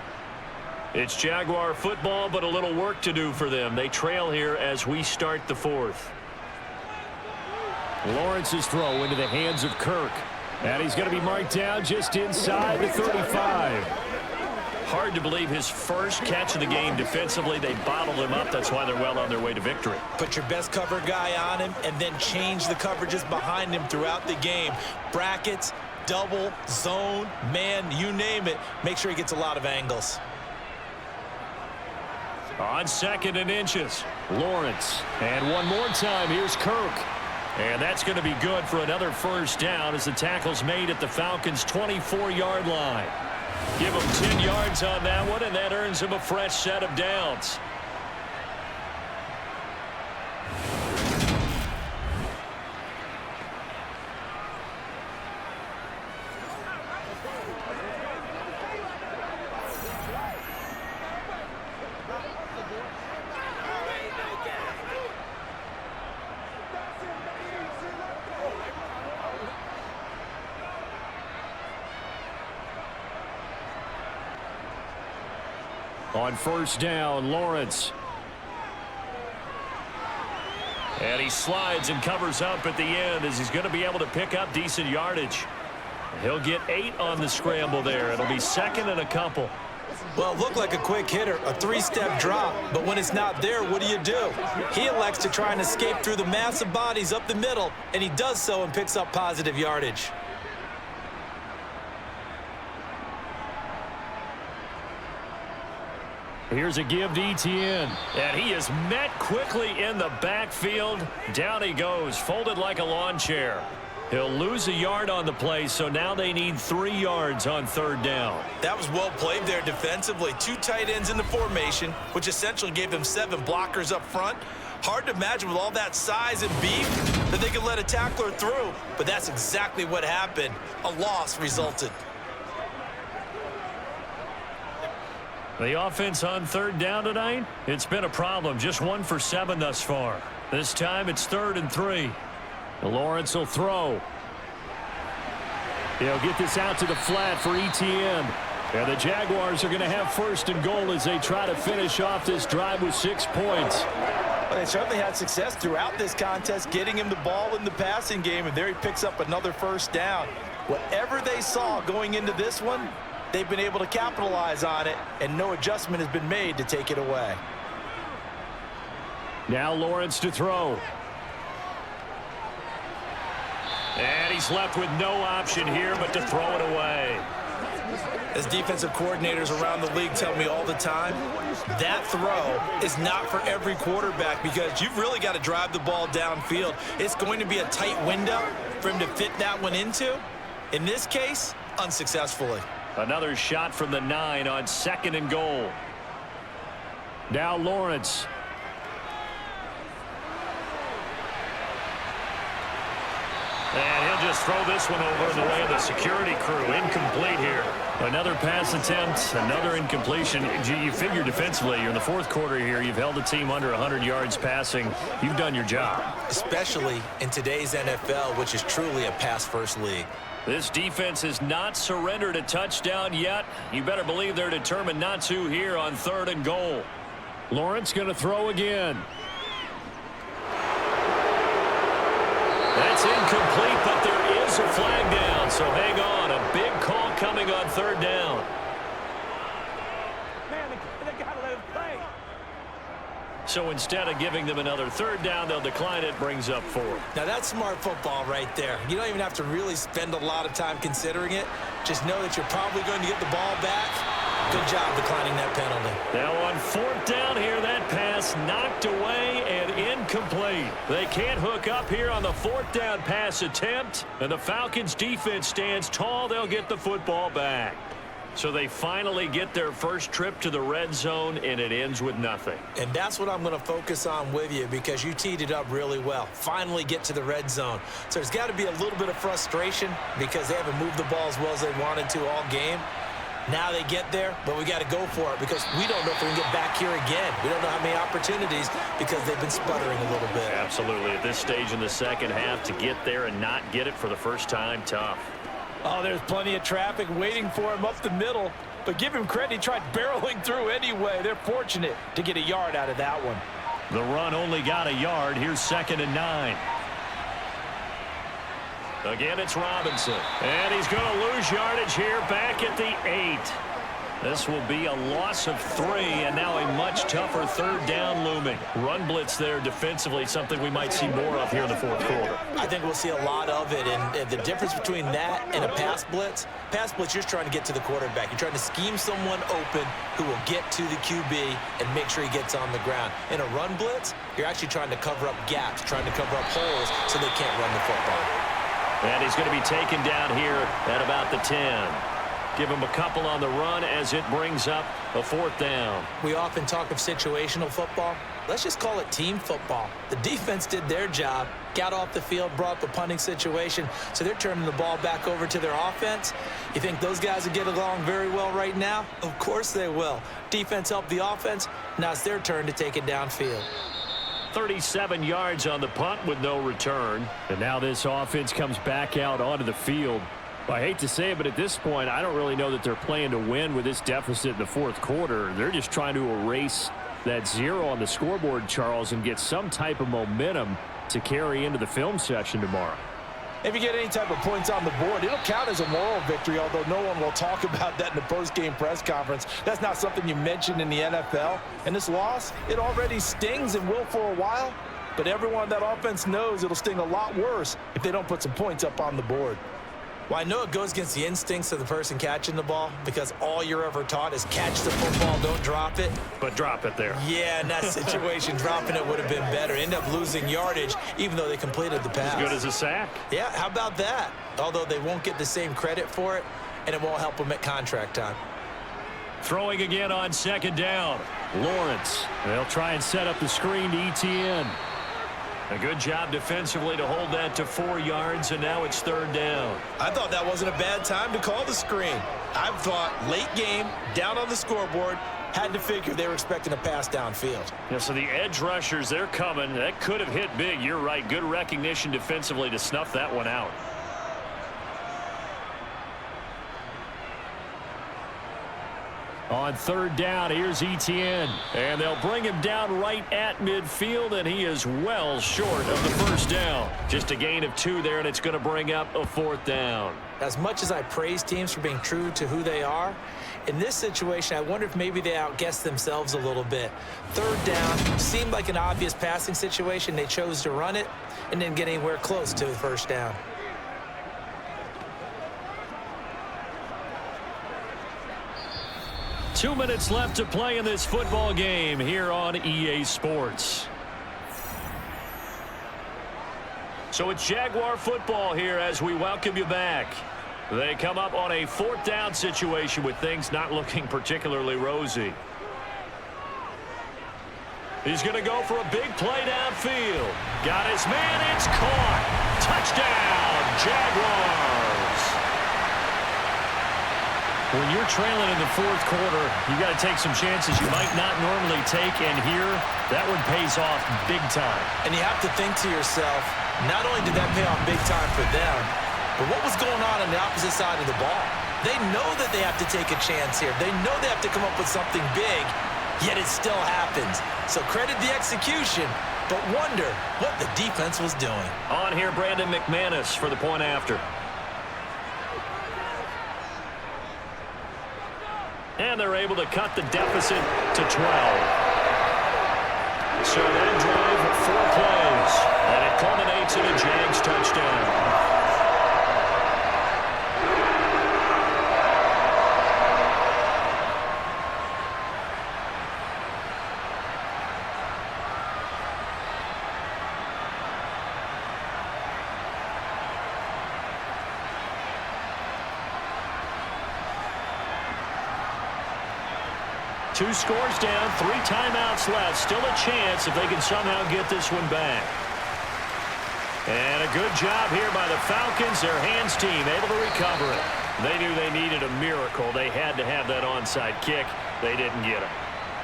It's Jaguar football, but a little work to do for them. They trail here as we start the 4th. Lawrence's throw into the hands of Kirk. And he's going to be marked down just inside the 35. Hard to believe his first catch of the game defensively. They bottled him up. That's why they're well on their way to victory. Put your best cover guy on him and then change the coverages behind him throughout the game. Brackets, double, zone, man, you name it. Make sure he gets a lot of angles. On 2nd and inches. Lawrence. And one more time, here's Kirk. And that's going to be good for another first down as the tackle's made at the Falcons' 24-yard line. Give him 10 yards on that one, and that earns him a fresh set of downs. On first down, Lawrence. And he slides and covers up at the end as he's going to be able to pick up decent yardage. He'll get 8 on the scramble there. It'll be 2nd and a couple. Well, it looked like a quick hitter, a three-step drop, but when it's not there, what do? He elects to try and escape through the massive bodies up the middle, and he does so and picks up positive yardage. Here's a give to Etienne. And he is met quickly in the backfield. Down he goes, folded like a lawn chair. He'll lose a yard on the play, so now they need 3 yards on 3rd down. That was well played there defensively. 2 tight ends in the formation, which essentially gave them 7 blockers up front. Hard to imagine with all that size and beef that they could let a tackler through, but that's exactly what happened. A loss resulted. The offense on 3rd down tonight, it's been a problem. Just 1 for 7 thus far. This time it's 3rd and 3. Lawrence will throw. He'll get this out to the flat for Etienne. And the Jaguars are going to have 1st and goal as they try to finish off this drive with 6 points. Well, they certainly had success throughout this contest, getting him the ball in the passing game, and there he picks up another 1st down. Whatever they saw going into this one, they've been able to capitalize on it, and no adjustment has been made to take it away. Now Lawrence to throw. And he's left with no option here but to throw it away. As defensive coordinators around the league tell me all the time, that throw is not for every quarterback because you've really got to drive the ball downfield. It's going to be a tight window for him to fit that one into. In this case, unsuccessfully. Another shot from the 9 on 2nd and goal. Now Lawrence. And he'll just throw this one over in the way of the security crew. Incomplete here. Another pass attempt, another incompletion. You figure defensively, you're in the 4th quarter here. You've held the team under 100 yards passing. You've done your job. Especially in today's NFL, which is truly a pass-first league. This defense has not surrendered a touchdown yet. You better believe they're determined not to here on 3rd and goal. Lawrence going to throw again. That's incomplete, but there is a flag down, so hang on. A big call coming on 3rd down. Man, they got to let him play. So instead of giving them another 3rd down, they'll decline it, brings up 4. Now that's smart football right there. You don't even have to really spend a lot of time considering it. Just know that you're probably going to get the ball back. Good job declining that penalty. Now on 4th down here, that pass knocked away and incomplete. They can't hook up here on the 4th down pass attempt, and the Falcons defense stands tall. They'll get the football back. So they finally get their first trip to the red zone, and it ends with nothing. And that's what I'm going to focus on with you because you teed it up really well. Finally get to the red zone. So there's got to be a little bit of frustration because they haven't moved the ball as well as they wanted to all game. Now they get there, but we got to go for it because we don't know if we can get back here again. We don't know how many opportunities because they've been sputtering a little bit. Absolutely. At this stage in the 2nd half, to get there and not get it for the first time, tough. Oh, there's plenty of traffic waiting for him up the middle, but give him credit. He tried barreling through anyway. They're fortunate to get a yard out of that one. The run only got a yard. Here's 2nd and 9. Again, it's Robinson. And he's going to lose yardage here back at the 8. This will be a loss of 3, and now a much tougher 3rd down looming. Run blitz there defensively, something we might see more of here in the 4th quarter. I think we'll see a lot of it, and the difference between that and a pass blitz, you're trying to get to the quarterback. You're trying to scheme someone open who will get to the QB and make sure he gets on the ground. In a run blitz, you're actually trying to cover up gaps, trying to cover up holes so they can't run the football. And he's going to be taken down here at about the 10. Give him a couple on the run as it brings up a 4th down. We often talk of situational football. Let's just call it team football. The defense did their job, got off the field, brought up a punting situation, so they're turning the ball back over to their offense. You think those guys will get along very well right now? Of course they will. Defense helped the offense. Now it's their turn to take it downfield. 37 yards on the punt with no return. And now this offense comes back out onto the field. I hate to say it, but at this point, I don't really know that they're playing to win with this deficit in the 4th quarter. They're just trying to erase that 0 on the scoreboard, Charles, and get some type of momentum to carry into the film session tomorrow. If you get any type of points on the board, it'll count as a moral victory, although no one will talk about that in the post-game press conference. That's not something you mention in the NFL. And this loss, it already stings and will for a while, but everyone on that offense knows it'll sting a lot worse if they don't put some points up on the board. Well, I know it goes against the instincts of the person catching the ball because all you're ever taught is catch the football, don't drop it. But drop it there. Yeah, in that situation, dropping it would have been better. End up losing yardage even though they completed the pass. As good as a sack. Yeah, how about that? Although they won't get the same credit for it, and it won't help them at contract time. Throwing again on second down. Lawrence. They'll try and set up the screen to ETN. A good job defensively to hold that to 4 yards, and now it's third down. I thought that wasn't a bad time to call the screen. I thought late game, down on the scoreboard, had to figure they were expecting a pass downfield. Yeah, so the edge rushers, they're coming. That could have hit big. You're right. Good recognition defensively to snuff that one out. On third down, here's ETN. And they'll bring him down right at midfield, and he is well short of the first down. Just a gain of 2 there, and it's going to bring up a 4th down. As much as I praise teams for being true to who they are, in this situation, I wonder if maybe they outguessed themselves a little bit. Third down seemed like an obvious passing situation. They chose to run it and didn't get anywhere close to the first down. Two minutes left to play in this football game here on EA Sports. So it's Jaguar football here as we welcome you back. They come up on a 4th down situation with things not looking particularly rosy. He's going to go for a big play downfield. Got his man. It's caught. Touchdown, Jaguars. When you're trailing in the 4th quarter, you got to take some chances you might not normally take, and here, that one pays off big time. And you have to think to yourself, not only did that pay off big time for them, but what was going on the opposite side of the ball? They know that they have to take a chance here. They know they have to come up with something big, yet it still happens. So credit the execution, but wonder what the defense was doing. On here, Brandon McManus for the point after. And they're able to cut the deficit to 12. So that drive, 4 plays, and it culminates in a Jags touchdown. Two scores down, 3 timeouts left. Still a chance if they can somehow get this one back. And a good job here by the Falcons, their hands team, able to recover it. They knew they needed a miracle. They had to have that onside kick. They didn't get it.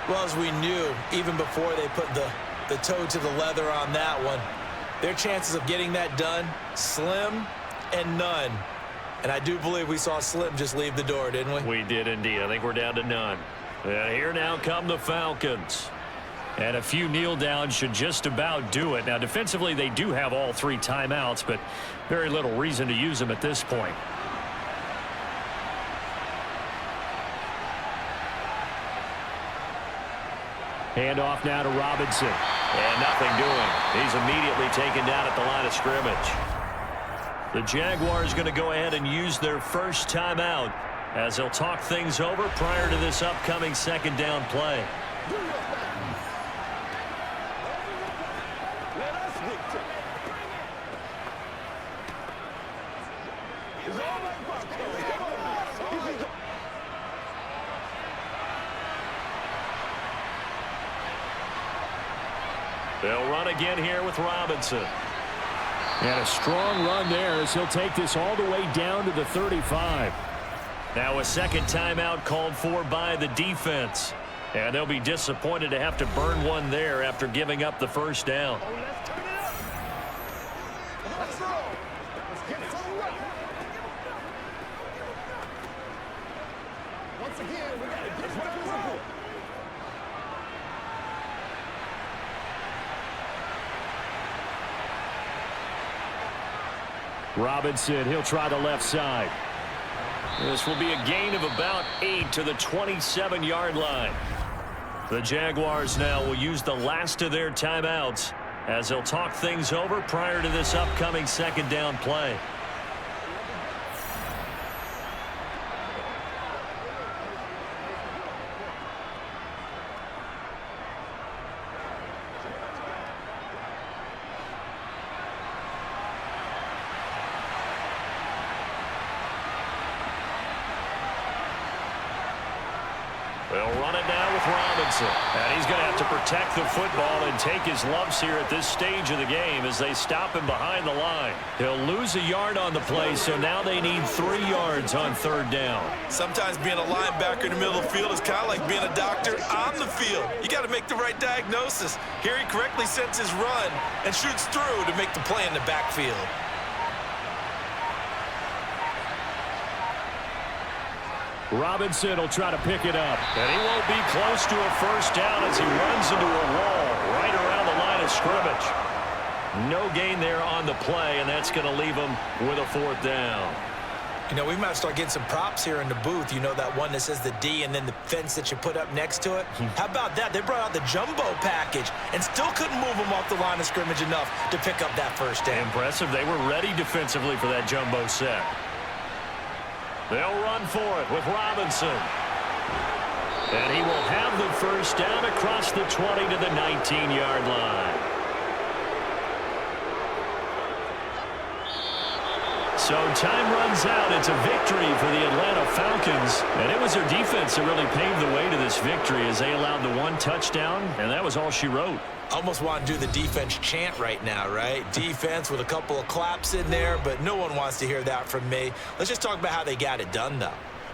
Well, as we knew, even before they put the toe to the leather on that one, their chances of getting that done, slim and none. And I do believe we saw Slim just leave the door, didn't we? We did indeed. I think we're down to none. And here now come the Falcons. And a few kneel downs should just about do it. Now, defensively, they do have all 3 timeouts, but very little reason to use them at this point. Handoff now to Robinson. And nothing doing. He's immediately taken down at the line of scrimmage. The Jaguars going to go ahead and use their first timeout as they'll talk things over prior to this upcoming 2nd down play. They'll run again here with Robinson. And a strong run there as he'll take this all the way down to the 35. Now a 2nd timeout called for by the defense. And they'll be disappointed to have to burn one there after giving up the first down. Robinson, he'll try the left side. This will be a gain of about 8 to the 27-yard line. The Jaguars now will use the last of their timeouts as they'll talk things over prior to this upcoming second down play. They'll run it now with Robinson. And he's going to have to protect the football and take his lumps here at this stage of the game as they stop him behind the line. He'll lose a yard on the play, so now they need 3 yards on third down. Sometimes being a linebacker in the middle of the field is kind of like being a doctor on the field. You got to make the right diagnosis. Here he correctly sets his run and shoots through to make the play in the backfield. Robinson will try to pick it up. And he won't be close to a first down as he runs into a wall right around the line of scrimmage. No gain there on the play, and that's going to leave him with a 4th down. You know, we might start getting some props here in the booth. You know that one that says the D and then the fence that you put up next to it? How about that? They brought out the jumbo package and still couldn't move them off the line of scrimmage enough to pick up that first down. Impressive. They were ready defensively for that jumbo set. They'll run for it with Robinson. And he will have the first down across the 20 to the 19-yard line. So time runs out. It's a victory for the Atlanta Falcons. And it was their defense that really paved the way to this victory as they allowed the 1 touchdown, and that was all she wrote. Almost want to do the defense chant right now, right? Defense with a couple of claps in there, but no one wants to hear that from me. Let's just talk about how they got it done, though.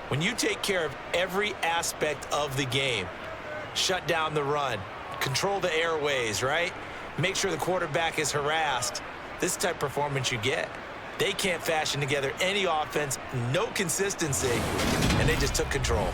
When you take care of every aspect of the game, shut down the run, control the airways, right? Make sure the quarterback is harassed. This type of performance you get. They can't fashion together any offense, no consistency, and they just took control.